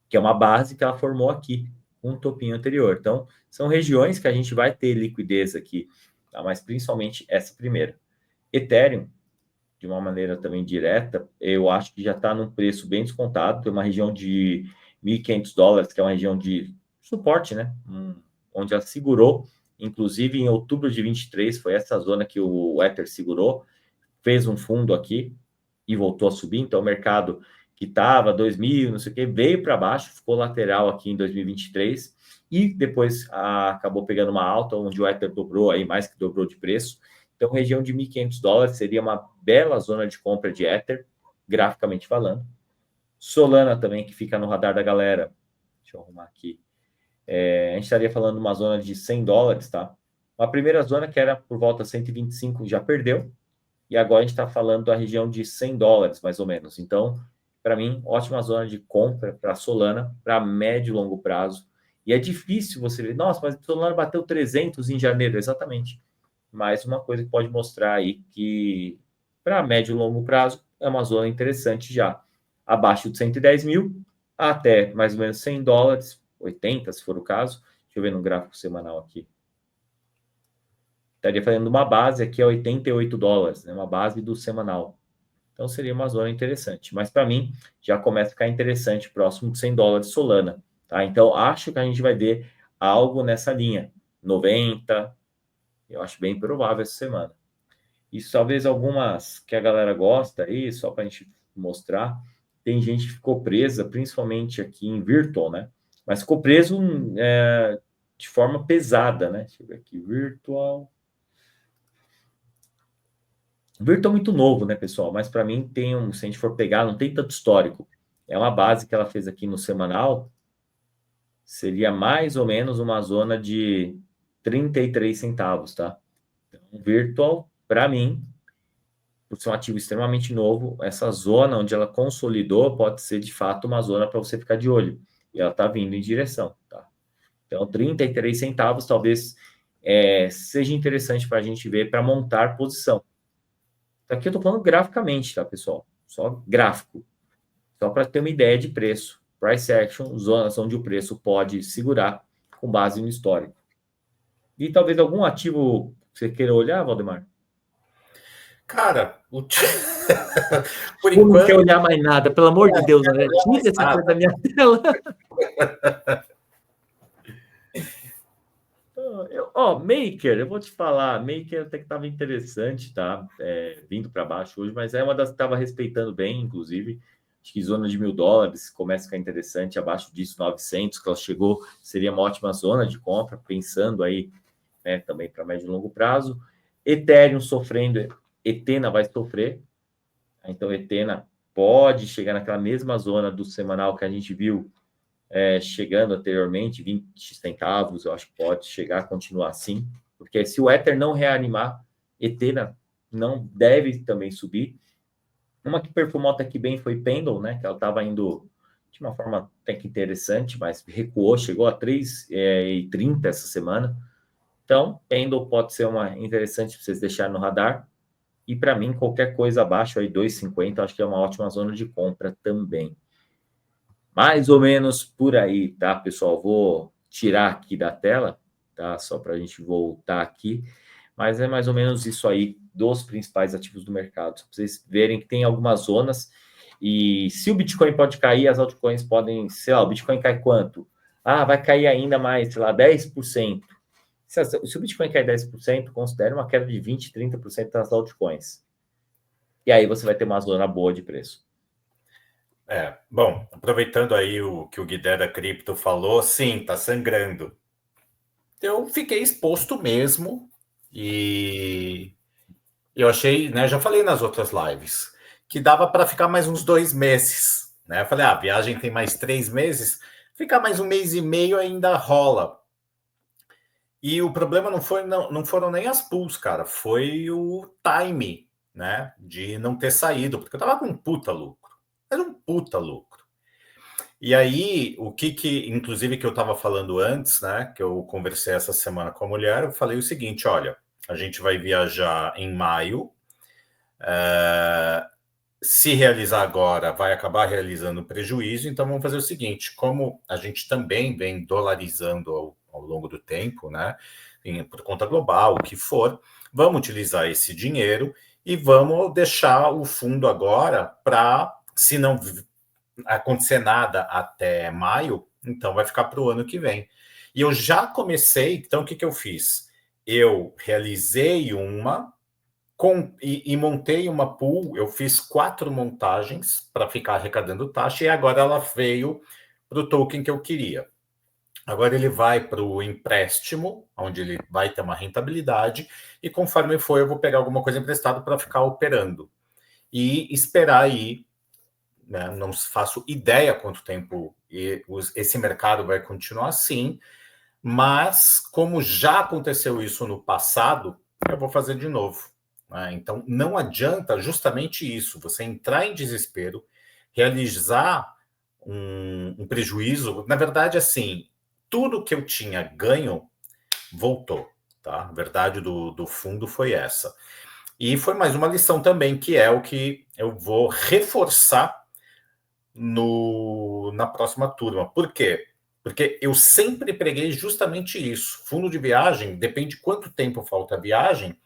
que é uma base que ela formou aqui, um topinho anterior. Então, são regiões que a gente vai ter liquidez aqui, tá? Mas principalmente essa primeira. Ethereum, de uma maneira também direta, eu acho que já está num preço bem descontado, tem uma região de 1.500 dólares, que é uma região de suporte, né? Onde ela segurou, inclusive em outubro de 23, foi essa zona que o Ether segurou, fez um fundo aqui e voltou a subir, então o mercado que estava 2.000, não sei o que, veio para baixo, ficou lateral aqui em 2023 e depois acabou pegando uma alta, onde o Ether dobrou aí, mais que dobrou de preço. Então, região de 1.500 dólares seria uma bela zona de compra de Ether, graficamente falando. Solana também, que fica no radar da galera. Deixa eu arrumar aqui. A gente estaria falando de uma zona de 100 dólares, tá? Uma primeira zona que era por volta de 125 já perdeu. E agora a gente está falando da região de 100 dólares, mais ou menos. Então, para mim, ótima zona de compra para Solana, para médio e longo prazo. E é difícil você ver, nossa, mas Solana bateu 300 em janeiro, exatamente. Mas uma coisa que pode mostrar aí que, para médio e longo prazo, é uma zona interessante já. Abaixo de 110 mil, até mais ou menos 100 dólares, 80 se for o caso. Deixa eu ver no gráfico semanal aqui. Estaria fazendo uma base aqui a 88 dólares, né? Uma base do semanal. Então seria uma zona interessante. Mas para mim, já começa a ficar interessante, próximo de 100 dólares Solana. Tá? Então acho que a gente vai ver algo nessa linha. 90, eu acho bem provável essa semana. Isso talvez algumas que a galera gosta aí, só para a gente mostrar. Tem gente que ficou presa, principalmente aqui em Virtual, né? Mas ficou preso de forma pesada, né? Deixa eu ver aqui, Virtual. Virtual é muito novo, né, pessoal? Mas para mim tem se a gente for pegar, não tem tanto histórico. É uma base que ela fez aqui no semanal, seria mais ou menos uma zona de 33 centavos, tá? Então, Virtual, para mim, por ser um ativo extremamente novo, essa zona onde ela consolidou pode ser de fato uma zona para você ficar de olho. E ela está vindo em direção, tá? Então, 33 centavos talvez seja interessante para a gente ver para montar posição. Aqui eu estou falando graficamente, tá, pessoal? Só gráfico. Só para ter uma ideia de preço. Price action, zonas onde o preço pode segurar com base no histórico. E talvez algum ativo que você queira olhar, Valdemar? Cara, por enquanto... não quer olhar mais nada, pelo amor de Deus, André. Tira essa coisa da minha tela. Maker, eu vou te falar, Maker até que estava interessante, tá? Vindo para baixo hoje, mas é uma das que estava respeitando bem, inclusive. Acho que zona de 1.000 dólares começa a ficar interessante, abaixo disso, 900, que ela chegou, seria uma ótima zona de compra, pensando aí, né, também para médio e longo prazo. Ethereum sofrendo, Etena vai sofrer, então Etena pode chegar naquela mesma zona do semanal que a gente viu chegando anteriormente, 20 centavos, eu acho que pode chegar a continuar assim, porque se o Ether não reanimar, Etena não deve também subir. Uma que perfumou até que bem foi Pendle, né? Que ela estava indo de uma forma até que interessante, mas recuou, chegou a 3,30 essa semana. Então, Pendle pode ser uma interessante para vocês deixarem no radar. E para mim, qualquer coisa abaixo aí, 2,50, acho que é uma ótima zona de compra também. Mais ou menos por aí, tá, pessoal? Vou tirar aqui da tela, tá? Só para a gente voltar aqui. mas é mais ou menos isso aí dos principais ativos do mercado. Pra vocês verem que tem algumas zonas, e se o Bitcoin pode cair, as altcoins podem, sei lá, o Bitcoin cai quanto? Ah, vai cair ainda mais, sei lá, 10%. Se o Bitcoin cair 10%, considere uma queda de 20, 30% das altcoins. E aí você vai ter uma zona boa de preço. Bom, aproveitando aí o que o Guilherme da Cripto falou, sim, tá sangrando. Eu fiquei exposto mesmo e eu achei, né, já falei nas outras lives, que dava para ficar mais uns 2 meses, né? Eu falei, a viagem tem mais 3 meses, ficar mais um mês e meio ainda rola. E o problema não foram nem as pools, cara, foi o time, né, de não ter saído, porque eu tava com um puta lucro. Era um puta lucro. E aí, inclusive, que eu estava falando antes, né, que eu conversei essa semana com a mulher, eu falei o seguinte: olha, a gente vai viajar em maio, se realizar agora, vai acabar realizando prejuízo, então vamos fazer o seguinte: como a gente também vem dolarizando ao longo do tempo, né, por conta global, o que for, vamos utilizar esse dinheiro e vamos deixar o fundo agora para, se não acontecer nada até maio, então vai ficar para o ano que vem. E eu já comecei, então o que eu fiz? Eu realizei e montei uma pool, eu fiz 4 montagens para ficar arrecadando taxa, e agora ela veio para o token que eu queria. Agora ele vai para o empréstimo, onde ele vai ter uma rentabilidade, e conforme for, eu vou pegar alguma coisa emprestada para ficar operando. E esperar aí, né? Não faço ideia quanto tempo esse mercado vai continuar assim, mas como já aconteceu isso no passado, eu vou fazer de novo. Né? Então, não adianta justamente isso, você entrar em desespero, realizar um prejuízo. Na verdade, assim, tudo que eu tinha ganho voltou. Tá? A verdade do fundo foi essa. E foi mais uma lição também, que é o que eu vou reforçar na próxima turma. Por quê? Porque eu sempre preguei justamente isso. Fundo de viagem, depende de quanto tempo falta a viagem,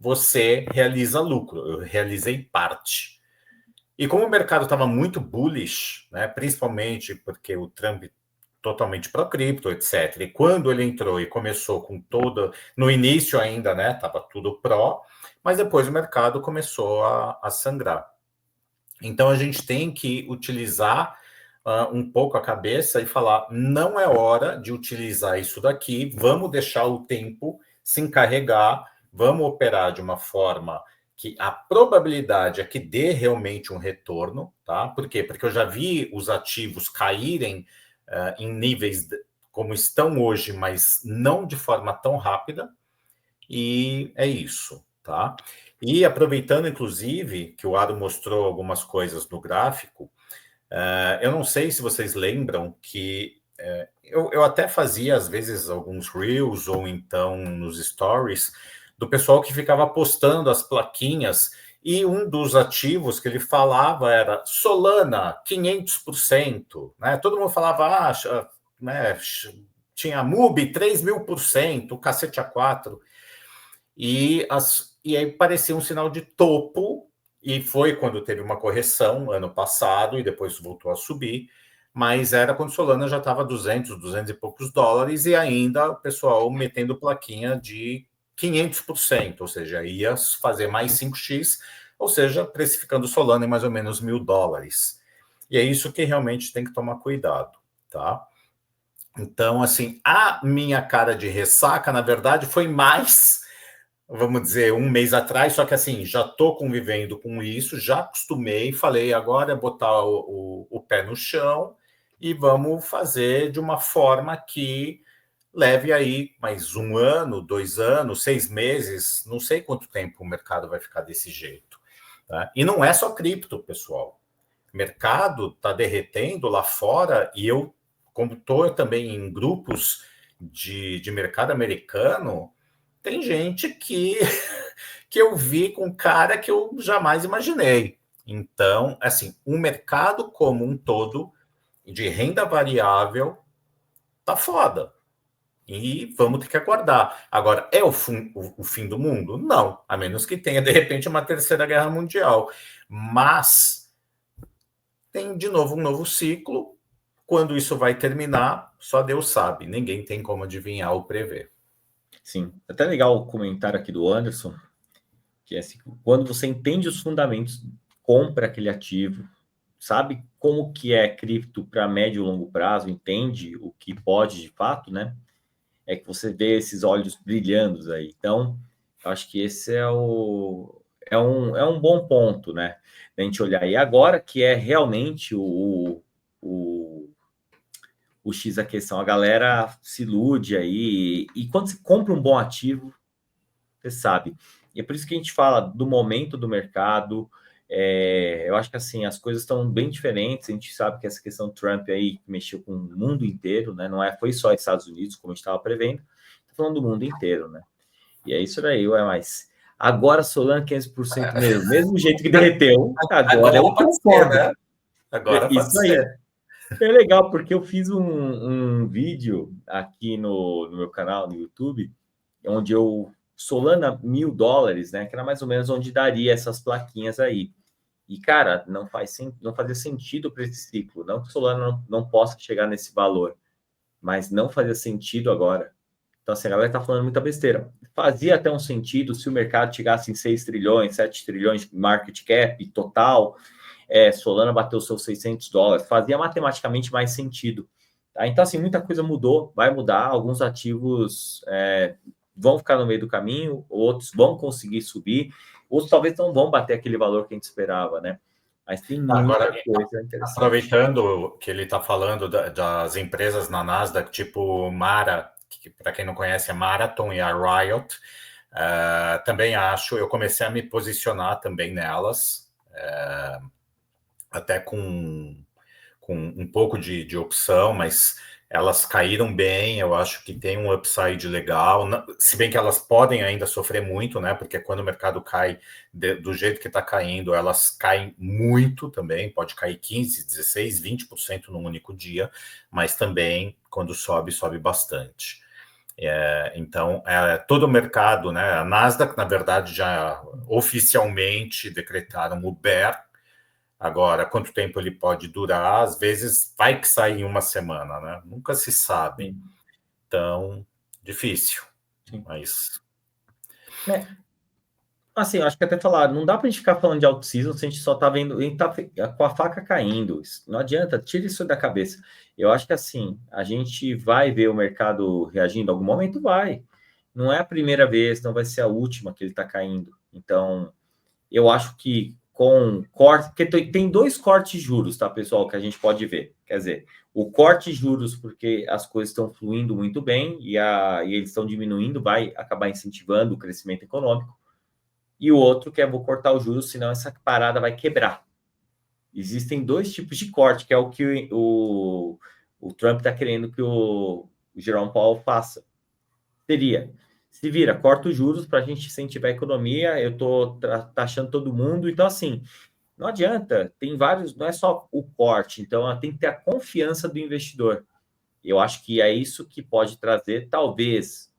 você realiza lucro. Eu realizei parte. E como o mercado estava muito bullish, né, principalmente porque o Trump totalmente pró-cripto, etc. E quando ele entrou e começou com toda... No início ainda, né, estava tudo pró, mas depois o mercado começou a sangrar. Então a gente tem que utilizar um pouco a cabeça e falar: não é hora de utilizar isso daqui, vamos deixar o tempo se encarregar, vamos operar de uma forma que a probabilidade é que dê realmente um retorno, tá? Por quê? Porque eu já vi os ativos caírem em níveis como estão hoje, mas não de forma tão rápida, e é isso, tá? E aproveitando, inclusive, que o Aro mostrou algumas coisas no gráfico, eu não sei se vocês lembram que eu até fazia, às vezes, alguns reels ou então nos stories do pessoal que ficava postando as plaquinhas, e um dos ativos que ele falava era Solana, 500%, né? Todo mundo falava, né, tinha MUBI, 3.000%, o cacete A4. E aí parecia um sinal de topo, e foi quando teve uma correção ano passado, e depois voltou a subir, mas era quando Solana já estava 200 e poucos dólares, e ainda o pessoal metendo plaquinha de 500%, ou seja, ia fazer mais 5x, ou seja, precificando Solana em mais ou menos $1.000. E é isso que realmente tem que tomar cuidado, tá? Então, assim, a minha cara de ressaca, na verdade, foi mais, vamos dizer, um mês atrás, só que assim, já estou convivendo com isso, já acostumei, falei, agora é botar o pé no chão e vamos fazer de uma forma que leve aí mais 1 ano, 2 anos, 6 meses, não sei quanto tempo o mercado vai ficar desse jeito. Tá? E não é só cripto, pessoal. O mercado está derretendo lá fora, e eu, como estou também em grupos de mercado americano, tem gente que eu vi com cara que eu jamais imaginei. Então, assim, o mercado como um todo de renda variável tá foda. e vamos ter que aguardar. Agora, é o fim do mundo? Não, a menos que tenha, de repente, uma terceira guerra mundial. Mas tem, de novo, um novo ciclo. Quando isso vai terminar, só Deus sabe. Ninguém tem como adivinhar ou prever. Sim, até legal o comentário aqui do Anderson, que é assim, quando você entende os fundamentos, compra aquele ativo, sabe como que é cripto para médio e longo prazo, entende o que pode de fato, né? É que você vê esses olhos brilhando aí. Então, eu acho que esse é um bom ponto, né? A gente olhar. E agora que é realmente o, o X da questão, a galera se ilude aí. E quando você compra um bom ativo, você sabe. E é por isso que a gente fala do momento do mercado. Eu acho que assim as coisas estão bem diferentes. A gente sabe que essa questão do Trump aí mexeu com o mundo inteiro, né? Não foi só Estados Unidos, como a gente estava prevendo, está falando do mundo inteiro, né? E é isso daí, ué, mas agora Solana 500% mesmo jeito que derreteu, agora eu Pode ser, concordo. né? Agora pode Isso aí. ser. É legal, porque eu fiz um vídeo aqui no meu canal, no YouTube, onde eu Solana $1.000, né? Que era mais ou menos onde daria essas plaquinhas aí. E, cara, não fazia sentido para esse ciclo. Não que Solana não possa chegar nesse valor, mas não fazia sentido agora. Então, assim, a galera tá falando muita besteira. Fazia até um sentido se o mercado chegasse em 6 trilhões, 7 trilhões de market cap total, Solana bateu seus $600, fazia matematicamente mais sentido. Tá? Então, assim, muita coisa mudou, vai mudar, alguns ativos vão ficar no meio do caminho, outros vão conseguir subir, outros talvez não vão bater aquele valor que a gente esperava, né? Mas tem muita Agora, coisa interessante. aproveitando que ele está falando das empresas na Nasdaq, tipo Mara, que para quem não conhece é Marathon e a Riot, também acho, eu comecei a me posicionar também nelas, até com um pouco de opção, mas elas caíram bem, eu acho que tem um upside legal, se bem que elas podem ainda sofrer muito, né? Porque quando o mercado cai do jeito que está caindo, elas caem muito também, pode cair 15, 16, 20% num único dia, mas também quando sobe, sobe bastante. Então, todo o mercado, né? A Nasdaq, na verdade, já oficialmente decretaram o bear. Agora, quanto tempo ele pode durar? Às vezes vai que sai em uma semana, né? Nunca se sabe. Sim, Então, difícil. sim. Mas Assim, eu acho que até falar, não dá pra gente ficar falando de out-season se a gente só tá vendo, a gente tá com a faca caindo. Não adianta, tira isso da cabeça. Eu acho que assim, a gente vai ver o mercado reagindo em algum momento, vai. Não é a primeira vez, não vai ser a última que ele tá caindo. Então, eu acho que com corte, porque tem dois cortes de juros, tá, pessoal, que a gente pode ver. Quer dizer, o corte de juros, porque as coisas estão fluindo muito bem e eles estão diminuindo, vai acabar incentivando o crescimento econômico. E o outro que é vou cortar os juros, senão essa parada vai quebrar. Existem dois tipos de corte, que é o que o Trump está querendo que o Jerome Powell faça. Seria, se vira, corta os juros para a gente incentivar a economia, eu estou taxando todo mundo, então assim, não adianta, tem vários, não é só o corte, então tem que ter a confiança do investidor. Eu acho que é isso que pode trazer, talvez,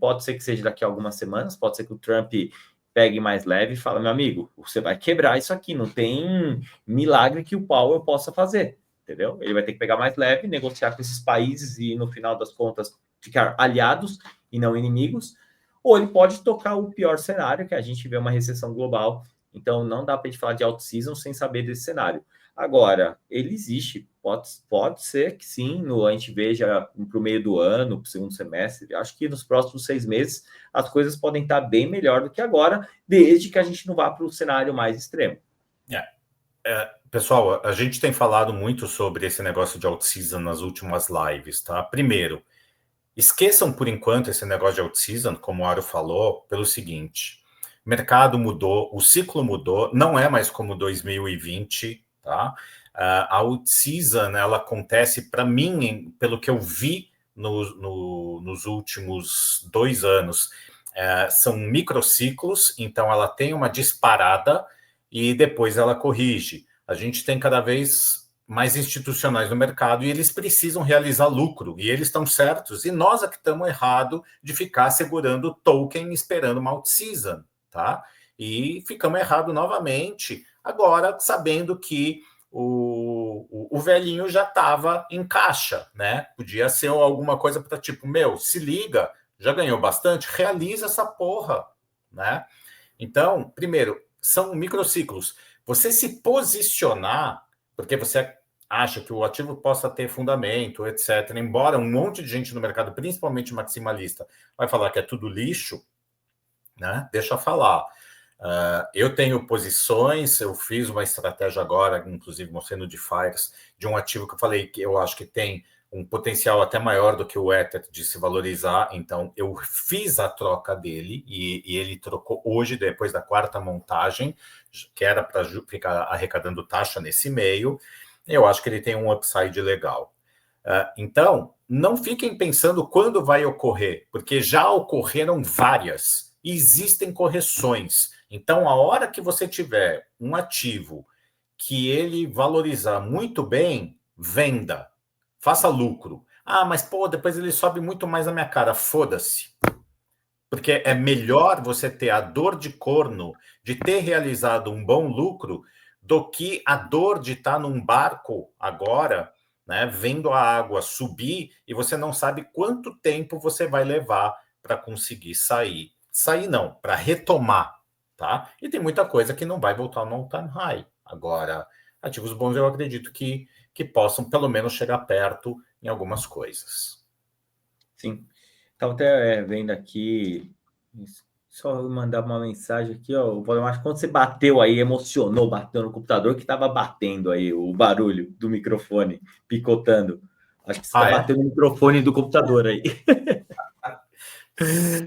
pode ser que seja daqui a algumas semanas, pode ser que o Trump pegue mais leve e fala, meu amigo, você vai quebrar isso aqui, não tem milagre que o Powell possa fazer, entendeu? Ele vai ter que pegar mais leve, negociar com esses países e, no final das contas, ficar aliados e não inimigos, ou ele pode tocar o pior cenário, que a gente vê uma recessão global, então não dá para a gente falar de out-season sem saber desse cenário. Agora, ele existe, pode ser que sim, a gente veja para o meio do ano, para o segundo semestre. Acho que nos próximos 6 meses as coisas podem estar bem melhor do que agora, desde que a gente não vá para o cenário mais extremo. Pessoal, a gente tem falado muito sobre esse negócio de out-season nas últimas lives, tá? Primeiro, esqueçam por enquanto esse negócio de out-season, como o Aro falou, pelo seguinte: o mercado mudou, o ciclo mudou, não é mais como 2020, tá? A out-season, ela acontece, para mim, pelo que eu vi nos últimos 2 anos, são microciclos, então ela tem uma disparada e depois ela corrige. A gente tem cada vez mais institucionais no mercado e eles precisam realizar lucro, e eles estão certos, e nós é que estamos errados de ficar segurando o token esperando uma out-season, tá? E ficamos errados novamente, agora sabendo que o velhinho já estava em caixa, né? Podia ser alguma coisa para tipo, meu, se liga, já ganhou bastante, realiza essa porra, né? Então, primeiro, são microciclos. Você se posicionar, porque você acha que o ativo possa ter fundamento, etc. Embora um monte de gente no mercado, principalmente maximalista, vai falar que é tudo lixo, né? Deixa eu falar. Eu tenho posições, eu fiz uma estratégia agora, inclusive mostrei no DeFires, de um ativo que eu falei que eu acho que tem um potencial até maior do que o Ether de se valorizar, então eu fiz a troca dele e ele trocou hoje, depois da quarta montagem, que era para ficar arrecadando taxa nesse meio, eu acho que ele tem um upside legal. Então, não fiquem pensando quando vai ocorrer, porque já ocorreram várias, e existem correções. Então, a hora que você tiver um ativo que ele valorizar muito bem, venda, faça lucro. Ah, mas pô, depois ele sobe muito mais na minha cara. Foda-se. Porque é melhor você ter a dor de corno de ter realizado um bom lucro do que a dor de estar num barco agora, né, vendo a água subir e você não sabe quanto tempo você vai levar para conseguir sair. Sair não, para retomar, tá? E tem muita coisa que não vai voltar no all-time high. Agora, ativos bons eu acredito que possam pelo menos chegar perto em algumas coisas. Sim. Estava até vendo aqui, só mandar uma mensagem aqui, ó. O Valdemar, quando você bateu aí, emocionou, bateu no computador, que estava batendo aí o barulho do microfone, picotando. Acho que você está batendo no microfone do computador aí.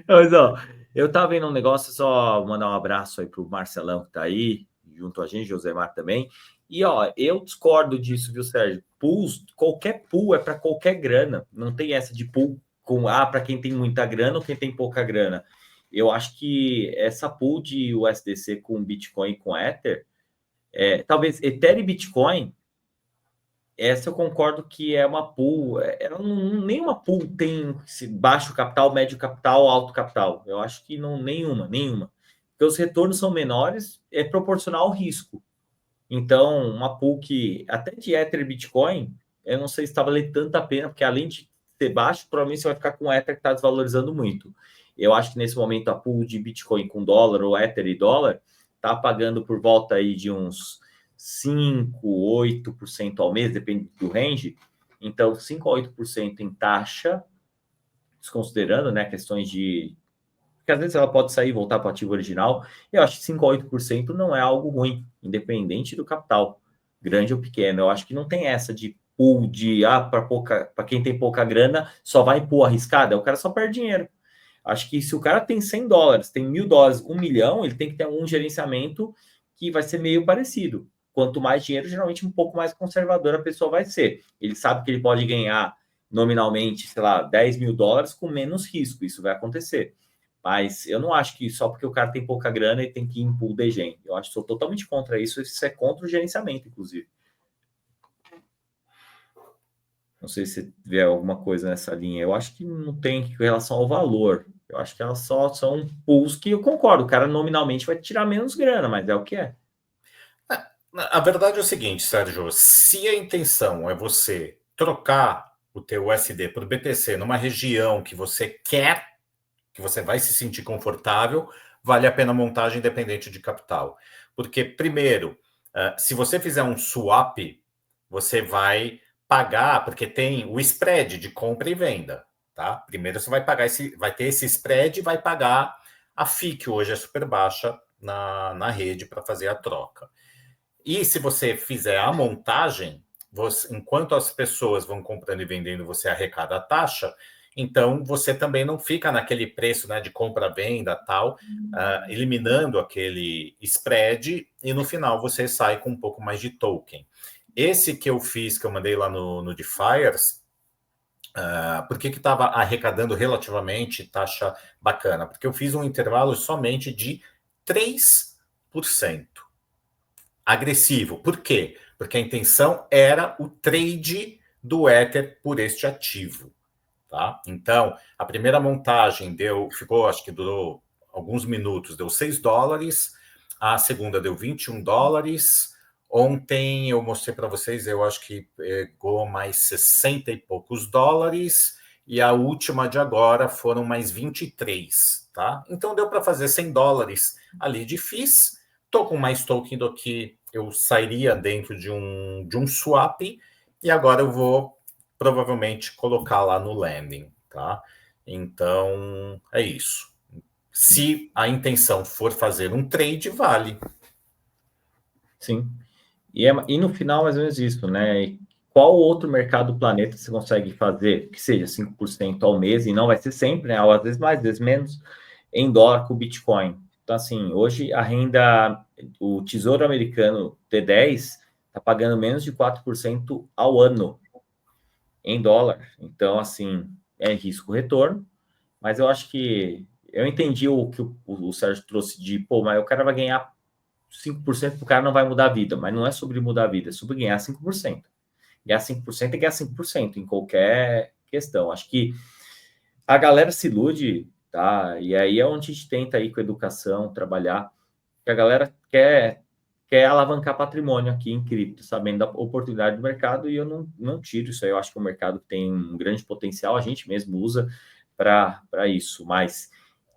Mas, ó, eu estava vendo um negócio, só mandar um abraço aí para o Marcelão que está aí, junto a gente, Josemar também. E, ó, eu discordo disso, viu, Sérgio? Pools, qualquer pool é para qualquer grana. Não tem essa de pool para quem tem muita grana ou quem tem pouca grana. Eu acho que essa pool de USDC com Bitcoin e com Ether, talvez Ether e Bitcoin, essa eu concordo que é uma pool. Nenhuma pool tem baixo capital, médio capital, alto capital. Eu acho que não, nenhuma. Porque os retornos são menores, é proporcional ao risco. Então, uma pool que até de Ether e Bitcoin, eu não sei se está valendo tanta pena, porque além de ser baixo, provavelmente você vai ficar com o Ether que está desvalorizando muito. Eu acho que nesse momento a pool de Bitcoin com dólar ou Ether e dólar está pagando por volta aí de uns 5, 8% ao mês, depende do range. Então, 5 a 8% em taxa, desconsiderando, né, questões de porque às vezes ela pode sair e voltar para o ativo original. Eu acho que 5 a 8% não é algo ruim, independente do capital, grande ou pequeno. Eu acho que não tem essa de pool de para quem tem pouca grana, só vai em pool arriscada, o cara só perde dinheiro. Acho que se o cara tem 100 dólares, tem 1.000 dólares, 1 milhão, ele tem que ter um gerenciamento que vai ser meio parecido. Quanto mais dinheiro, geralmente um pouco mais conservador a pessoa vai ser. Ele sabe que ele pode ganhar nominalmente, sei lá, 10.000 dólares com menos risco. Isso vai acontecer. Mas eu não acho que só porque o cara tem pouca grana ele tem que ir em pool de gen. Eu acho que sou totalmente contra isso. Isso é contra o gerenciamento, inclusive. Não sei se vê alguma coisa nessa linha. Eu acho que não tem relação ao valor. Eu acho que elas só são pools que eu concordo. O cara nominalmente vai tirar menos grana, mas é o que é. A verdade é o seguinte, Sérgio, se a intenção é você trocar o teu USD por BTC numa região que você quer, que você vai se sentir confortável, vale a pena a montagem independente de capital. Porque, primeiro, se você fizer um swap, você vai pagar, porque tem o spread de compra e venda, tá? Primeiro você vai pagar vai ter esse spread e vai pagar a FII, que hoje é super baixa na rede para fazer a troca. E se você fizer a montagem, enquanto as pessoas vão comprando e vendendo, você arrecada a taxa, então você também não fica naquele preço, né, de compra-venda tal, eliminando aquele spread, e no final você sai com um pouco mais de token. Esse que eu fiz, que eu mandei lá no DeFires, por que estava arrecadando relativamente taxa bacana? Porque eu fiz um intervalo somente de 3%. Agressivo. Por quê? porque a intenção era o trade do Ether por este ativo. Tá? Então, a primeira montagem ficou, acho que durou alguns minutos, deu $6, a segunda deu $21. Ontem eu mostrei para vocês, eu acho que pegou mais 60 e poucos dólares, e a última de agora foram mais 23, tá? Então deu para fazer $100 ali de FIIs. Estou com mais token do que eu sairia dentro de um swap, e agora eu vou provavelmente colocar lá no landing, tá? Então é isso. Se a intenção for fazer um trade, vale. Sim. E no final, mais ou menos isso, né? Qual outro mercado do planeta você consegue fazer que seja 5% ao mês, e não vai ser sempre, né? Às vezes mais, às vezes menos, em dólar com o Bitcoin. Então, assim, hoje a renda, o Tesouro Americano T10 está pagando menos de 4% ao ano em dólar. Então, assim, é risco-retorno, mas eu acho que eu entendi o que o Sérgio trouxe de, pô, mas o cara vai ganhar 5%, o cara não vai mudar a vida, mas não é sobre mudar a vida, é sobre ganhar 5%. Ganhar 5% é ganhar 5% em qualquer questão. Acho que a galera se ilude, tá? E aí é onde a gente tenta aí com educação trabalhar, que a galera quer alavancar patrimônio aqui em cripto, sabendo da oportunidade do mercado, e eu não tiro isso aí. Eu acho que o mercado tem um grande potencial, a gente mesmo usa para isso, mas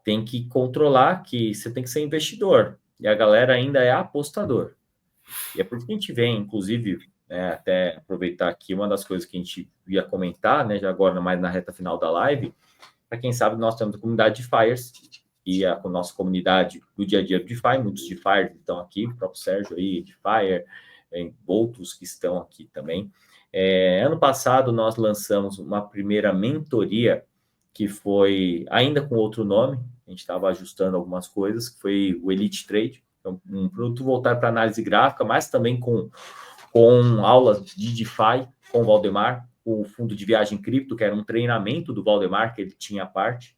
tem que controlar que você tem que ser investidor, e a galera ainda é apostador. E é por isso que a gente vem, inclusive, né, até aproveitar aqui, uma das coisas que a gente ia comentar, né, já agora mais na reta final da live, para quem sabe, nós temos a comunidade de Fires, e a nossa comunidade do dia a dia do DeFi, muitos DeFi estão aqui, o próprio Sérgio aí, DeFi, outros que estão aqui também. Ano passado, nós lançamos uma primeira mentoria, que foi ainda com outro nome, a gente estava ajustando algumas coisas, que foi o Elite Trade, um produto voltado para análise gráfica, mas também com aulas de DeFi com o Valdemar, o fundo de viagem cripto, que era um treinamento do Valdemar, que ele tinha a parte.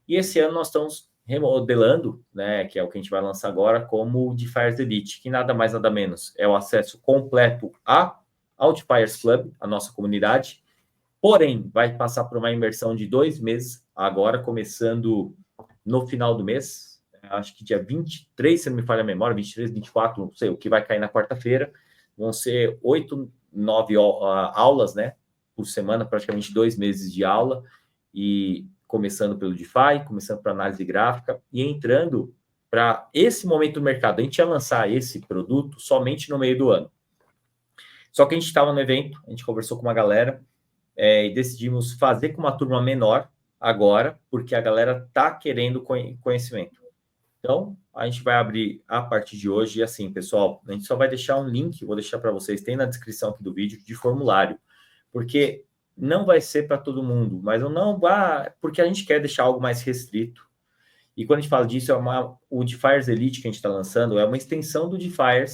E esse ano nós estamos remodelando, né, que é o que a gente vai lançar agora, como o DeFi Elite, que nada mais nada menos é o acesso completo ao DeFi Club, a nossa comunidade, porém vai passar por uma imersão de 2 meses, agora começando no final do mês, acho que dia 23, se não me falha a memória, 23, 24, não sei, o que vai cair na quarta-feira, vão ser 8, 9 aulas, né, por semana, praticamente 2 meses de aula, e começando pelo DeFi, começando para análise gráfica e entrando para esse momento do mercado. A gente ia lançar esse produto somente no meio do ano. Só que a gente estava no evento, a gente conversou com uma galera e decidimos fazer com uma turma menor agora, porque a galera está querendo conhecimento. Então, a gente vai abrir a partir de hoje. E assim, pessoal, a gente só vai deixar um link, vou deixar para vocês, tem na descrição aqui do vídeo, de formulário, porque não vai ser para todo mundo, mas eu não porque a gente quer deixar algo mais restrito. E quando a gente fala disso, o DeFi Elite que a gente está lançando é uma extensão do DeFi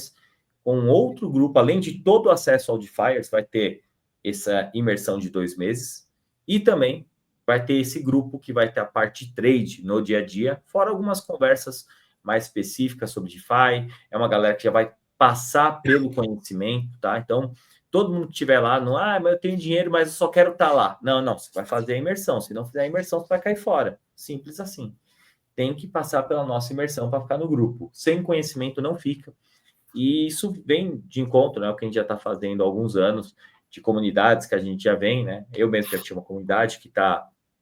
com outro grupo, além de todo o acesso ao DeFi, vai ter essa imersão de 2 meses, e também vai ter esse grupo que vai ter a parte de trade no dia a dia, fora algumas conversas mais específicas sobre DeFi. É uma galera que já vai passar pelo conhecimento, tá? Então, todo mundo que estiver lá, não, mas eu tenho dinheiro, mas eu só quero estar lá. Não, você vai fazer a imersão. Se não fizer a imersão, você vai cair fora. Simples assim. Tem que passar pela nossa imersão para ficar no grupo. Sem conhecimento não fica. E isso vem de encontro, né? O que a gente já está fazendo há alguns anos, de comunidades que a gente já vem, né? Eu mesmo já tinha uma comunidade que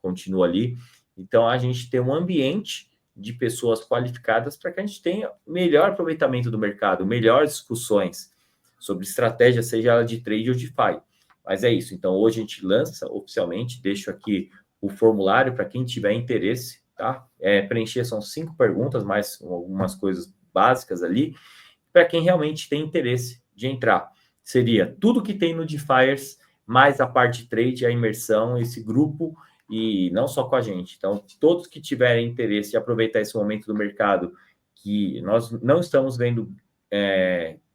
continua ali. Então, a gente tem um ambiente de pessoas qualificadas para que a gente tenha melhor aproveitamento do mercado, melhores discussões sobre estratégia, seja ela de trade ou de DeFi. Mas é isso. Então, hoje a gente lança oficialmente, deixo aqui o formulário para quem tiver interesse, tá? Preencher são 5 perguntas, mais algumas coisas básicas ali, para quem realmente tem interesse de entrar. Seria tudo que tem no DeFi, mais a parte de trade, a imersão, esse grupo, e não só com a gente. Então, todos que tiverem interesse de aproveitar esse momento do mercado, que nós não estamos vendo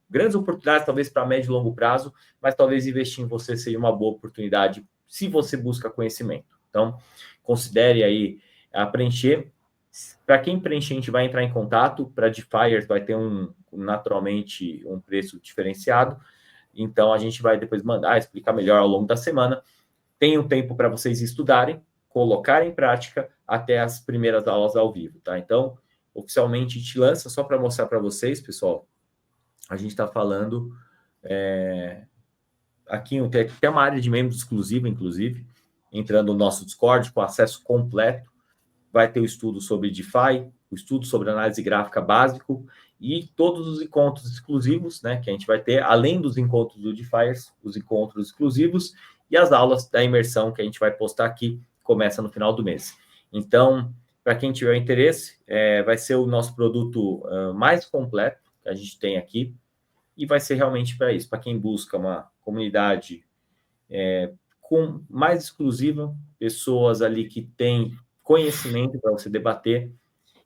grandes oportunidades, talvez para médio e longo prazo, mas talvez investir em você seja uma boa oportunidade se você busca conhecimento. Então, considere aí a preencher. Para quem preencher, a gente vai entrar em contato. Para DeFi vai ter naturalmente um preço diferenciado. Então, a gente vai depois mandar, explicar melhor ao longo da semana. Tem um tempo para vocês estudarem, colocar em prática até as primeiras aulas ao vivo, tá? Então, oficialmente, a gente lança só para mostrar para vocês, pessoal. A gente está falando aqui, tem uma área de membros exclusiva, inclusive, entrando no nosso Discord com acesso completo. Vai ter o estudo sobre DeFi, o estudo sobre análise gráfica básico e todos os encontros exclusivos, né, que a gente vai ter, além dos encontros do DeFiers, os encontros exclusivos e as aulas da imersão que a gente vai postar aqui, começa no final do mês. Então, para quem tiver interesse, vai ser o nosso produto mais completo que a gente tem aqui e vai ser realmente para isso, para quem busca uma comunidade com mais exclusiva, pessoas ali que têm conhecimento para você debater.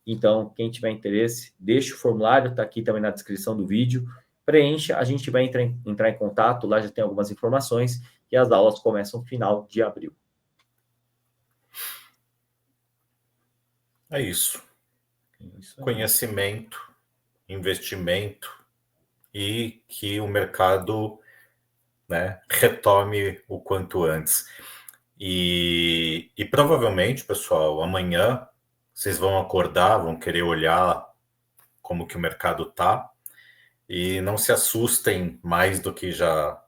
Então, quem tiver interesse, deixa o formulário, está aqui também na descrição do vídeo, preencha, a gente vai entrar em contato, lá já tem algumas informações, e as aulas começam no final de abril. É isso. Conhecimento, investimento e que o mercado, né, retome o quanto antes. E provavelmente, pessoal, amanhã vocês vão acordar, vão querer olhar como que o mercado tá, e não se assustem mais do que já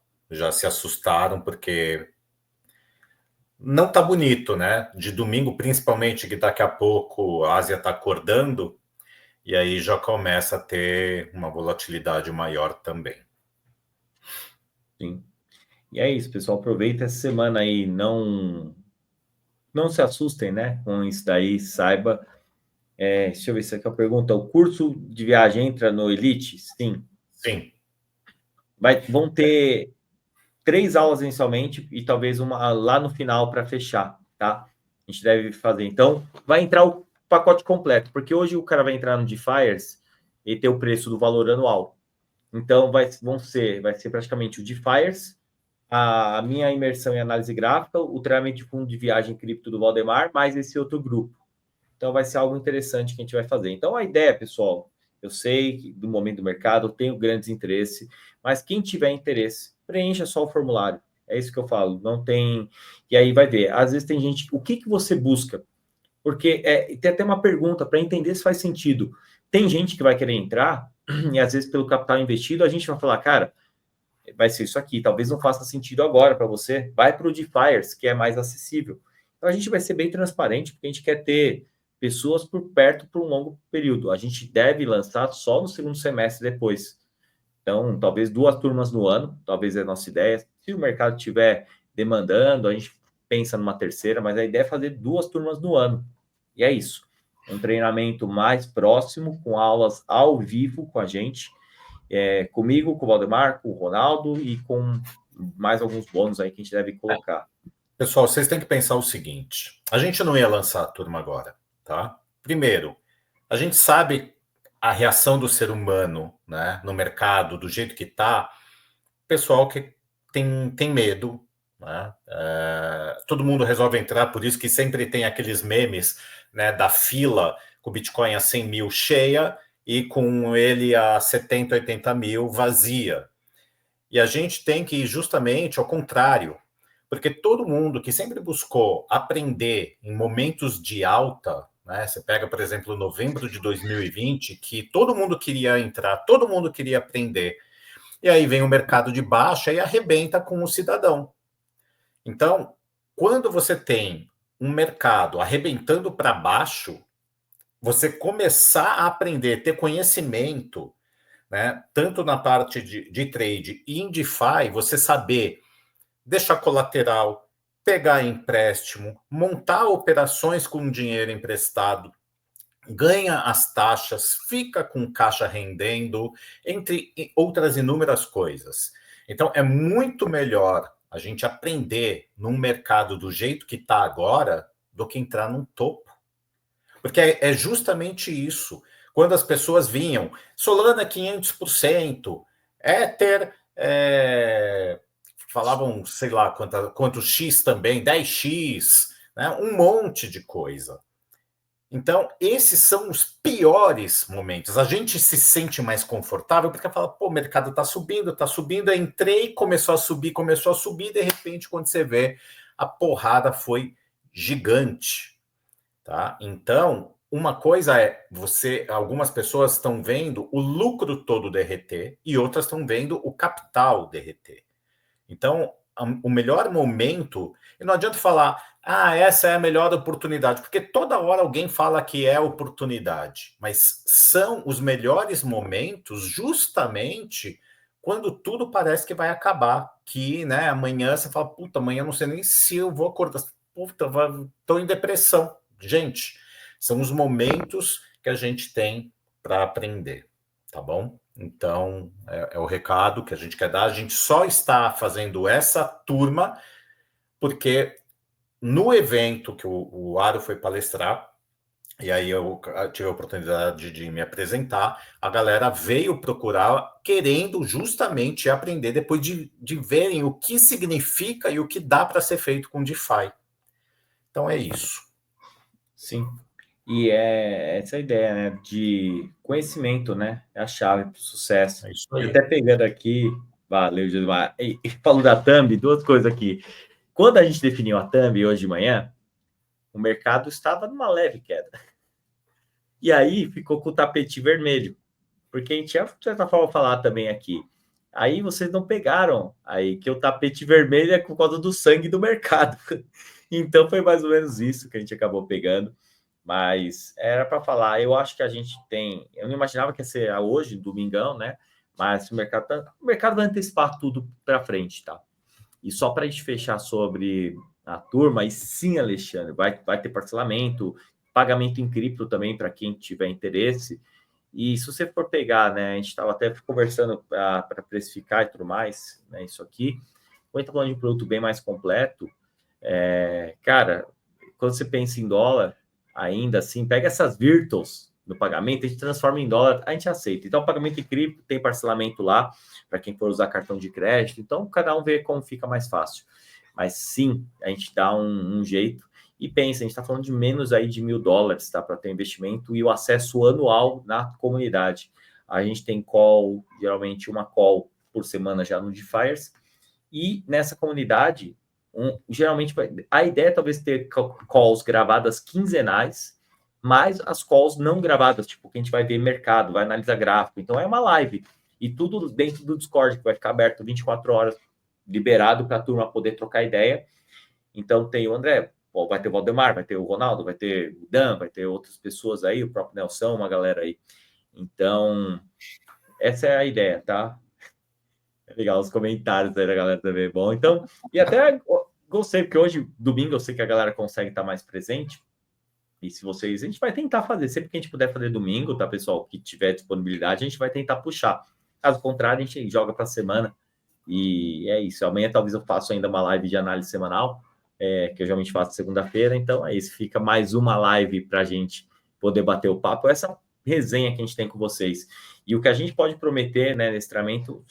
se assustaram, porque não tá bonito, né? De domingo, principalmente, que daqui a pouco a Ásia tá acordando, e aí já começa a ter uma volatilidade maior também. Sim. E é isso, pessoal. Aproveita essa semana aí, não se assustem, né? Com isso daí, saiba. Deixa eu ver se aqui é a pergunta. O curso de viagem entra no Elite? Sim. Sim. Vão ter 3 aulas inicialmente e talvez uma lá no final para fechar, tá? A gente deve fazer. Então, vai entrar o pacote completo, porque hoje o cara vai entrar no DeFiers e ter o preço do valor anual. Então, vai ser praticamente o DeFiers, a minha imersão em análise gráfica, o treinamento de fundo de viagem cripto do Valdemar, mais esse outro grupo. Então, vai ser algo interessante que a gente vai fazer. Então, a ideia, pessoal, eu sei que do momento do mercado, eu tenho grandes interesses, mas quem tiver interesse, preencha só o formulário. É isso que eu falo. Não tem. E aí vai ver. Às vezes tem gente. O que você busca? Porque tem até uma pergunta para entender se faz sentido. Tem gente que vai querer entrar, e às vezes pelo capital investido, a gente vai falar, cara, vai ser isso aqui. Talvez não faça sentido agora para você. Vai para o DeFiers, que é mais acessível. Então a gente vai ser bem transparente, porque a gente quer ter pessoas por perto por um longo período. A gente deve lançar só no segundo semestre depois. Então, talvez 2 turmas no ano, talvez é a nossa ideia. Se o mercado estiver demandando, a gente pensa numa terceira, mas a ideia é fazer 2 turmas no ano. E é isso. Um treinamento mais próximo, com aulas ao vivo com a gente, comigo, com o Valdemar, com o Ronaldo e com mais alguns bônus aí que a gente deve colocar. Pessoal, vocês têm que pensar o seguinte: a gente não ia lançar a turma agora, tá? Primeiro, a gente sabe a reação do ser humano, né, no mercado, do jeito que tá, pessoal que tem medo, né? Todo mundo resolve entrar, por isso que sempre tem aqueles memes, né, da fila com o Bitcoin a 100 mil cheia e com ele a 70, 80 mil vazia. E a gente tem que ir justamente ao contrário, porque todo mundo que sempre buscou aprender em momentos de alta, né? Você pega, por exemplo, novembro de 2020, que todo mundo queria entrar, todo mundo queria aprender. E aí vem o mercado de baixa e arrebenta com o cidadão. Então, quando você tem um mercado arrebentando para baixo, você começar a aprender, ter conhecimento, né, tanto na parte de trade e em DeFi, você saber deixar colateral, pegar empréstimo, montar operações com dinheiro emprestado, ganha as taxas, fica com caixa rendendo, entre outras inúmeras coisas. Então, é muito melhor a gente aprender num mercado do jeito que está agora do que entrar num topo. Porque é justamente isso. Quando as pessoas vinham, Solana 500%, Ether, falavam, sei lá, quanto X também, 10X, né? Um monte de coisa. Então, esses são os piores momentos. A gente se sente mais confortável porque fala, pô, o mercado está subindo. Eu entrei, começou a subir, de repente, quando você vê, a porrada foi gigante, tá? Então, uma coisa é algumas pessoas estão vendo o lucro todo derreter e outras estão vendo o capital derreter. Então, o melhor momento, e não adianta falar, essa é a melhor oportunidade, porque toda hora alguém fala que é oportunidade, mas são os melhores momentos justamente quando tudo parece que vai acabar, que, né, amanhã você fala, puta, amanhã eu não sei nem se eu vou acordar, puta, estou em depressão. Gente, são os momentos que a gente tem para aprender, tá bom? Então, é o recado que a gente quer dar. A gente só está fazendo essa turma porque no evento que o Aro foi palestrar, e aí eu tive a oportunidade de me apresentar, a galera veio procurar querendo justamente aprender depois de verem o que significa e o que dá para ser feito com DeFi. Então é isso. Sim. E é essa ideia, né, de conhecimento, né, é a chave para o sucesso. É isso E aí. até pegando aqui, valeu, Gilmar. E falando da thumb, duas coisas aqui. Quando a gente definiu a thumb hoje de manhã, o mercado estava numa leve queda. E aí ficou com o tapete vermelho, porque a gente ia, de certa forma, falar também aqui. Aí vocês não pegaram aí que o tapete vermelho é por causa do sangue do mercado. Então foi mais ou menos isso que a gente acabou pegando. Mas era para falar, eu acho que a gente tem. Eu não imaginava que ia ser hoje, domingão, né? Mas o mercado vai antecipar tudo para frente, tá? E só para a gente fechar sobre a turma, e sim, Alexandre, vai ter parcelamento, pagamento em cripto também para quem tiver interesse. E se você for pegar, né? A gente estava até conversando para precificar e tudo mais, né? Isso aqui. Quando a gente está falando de um produto bem mais completo, cara, quando você pensa em dólar, ainda assim, pega essas virtuals no pagamento, a gente transforma em dólar, a gente aceita. Então, o pagamento em cripto tem parcelamento lá, para quem for usar cartão de crédito. Então, cada um vê como fica mais fácil. Mas sim, a gente dá um jeito. E pensa, a gente está falando de menos aí de $1.000, tá? Para ter investimento e o acesso anual na comunidade. A gente tem call, geralmente uma call por semana já no DeFiers. E nessa comunidade, geralmente a ideia é talvez ter calls gravadas quinzenais, mais as calls não gravadas, tipo, que a gente vai ver mercado, vai analisar gráfico. Então é uma live. E tudo dentro do Discord, que vai ficar aberto 24 horas, liberado para a turma poder trocar ideia. Então tem o André, vai ter o Valdemar, vai ter o Ronaldo, vai ter o Dan, vai ter outras pessoas aí, o próprio Nelson, uma galera aí. Então, essa é a ideia, tá? É legal os comentários aí da galera também. Bom, então, e até gostei, porque hoje, domingo, eu sei que a galera consegue estar mais presente. E se vocês, a gente vai tentar fazer, sempre que a gente puder fazer domingo, tá, pessoal? Que tiver disponibilidade, a gente vai tentar puxar. Caso contrário, a gente joga para a semana. E é isso. Amanhã talvez eu faça ainda uma live de análise semanal, que eu geralmente faço segunda-feira. Então é isso. Fica mais uma live para a gente poder bater o papo. Essa resenha que a gente tem com vocês. E o que a gente pode prometer, né, nesse treinamento,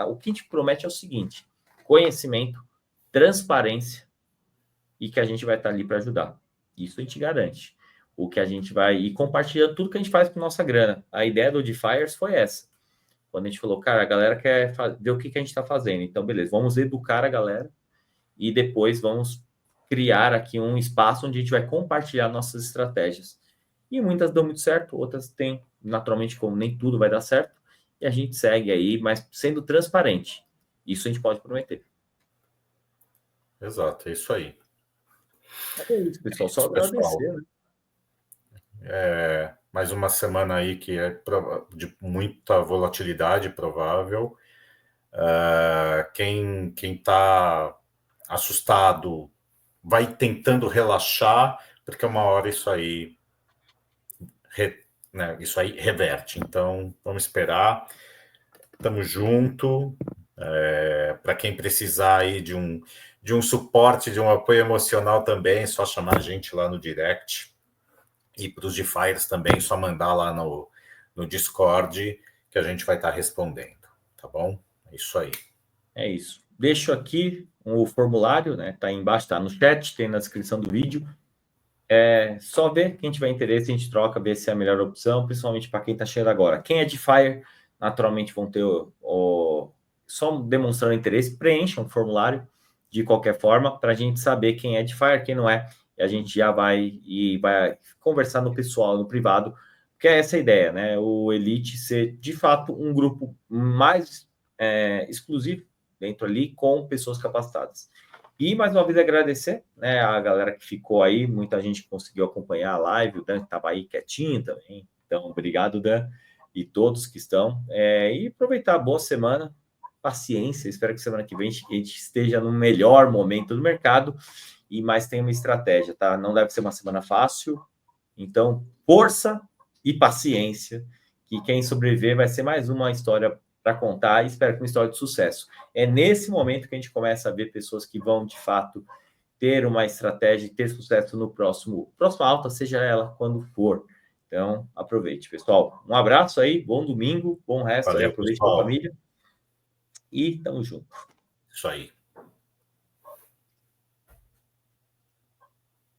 o que a gente promete é o seguinte: conhecimento, transparência e que a gente vai estar ali para ajudar. Isso a gente garante. O que a gente vai ir compartilhando tudo que a gente faz com nossa grana. A ideia do DeFiers foi essa. Quando a gente falou, cara, a galera quer ver o que a gente está fazendo. Então, beleza, vamos educar a galera e depois vamos criar aqui um espaço onde a gente vai compartilhar nossas estratégias. E muitas dão muito certo, outras têm, naturalmente, como nem tudo vai dar certo, e a gente segue aí, mas sendo transparente. Isso a gente pode prometer. Exato, é isso aí. É isso, pessoal. Só Isso, pessoal. agradecer, né? Mais uma semana aí que é de muita volatilidade provável. Quem está assustado vai tentando relaxar, porque uma hora isso aí reverte. Então, vamos esperar. Estamos junto. Para quem precisar aí de um suporte, de um apoio emocional também, é só chamar a gente lá no direct. E para os DeFiers também, só mandar lá no Discord que a gente vai estar respondendo, tá bom? É isso aí. É isso. Deixo aqui o formulário, né? Tá aí embaixo, tá no chat, tem na descrição do vídeo. Só ver quem tiver interesse, a gente troca, ver se é a melhor opção, principalmente para quem está chegando agora. Quem é de Fire, naturalmente vão ter só demonstrando interesse, preencha um formulário de qualquer forma, para a gente saber quem é de Fire, quem não é, e a gente já vai conversar no pessoal, no privado, porque é essa a ideia, né? O Elite ser, de fato, um grupo mais exclusivo dentro ali, com pessoas capacitadas. E mais uma vez agradecer, né, a galera que ficou aí, muita gente que conseguiu acompanhar a live, o Dan estava aí quietinho também. Então, obrigado, Dan, e todos que estão. E aproveitar a boa semana, paciência. Espero que semana que vem a gente esteja no melhor momento do mercado e mais tenha uma estratégia, tá? Não deve ser uma semana fácil. Então, força e paciência, que quem sobreviver vai ser mais uma história para contar e espero que uma história de sucesso. É nesse momento que a gente começa a ver pessoas que vão, de fato, ter uma estratégia e ter sucesso no próxima alta, seja ela quando for. Então, aproveite, pessoal. Um abraço aí, bom domingo, bom resto aí, Valeu, aproveite com a pessoal. família e tamo junto. Isso aí.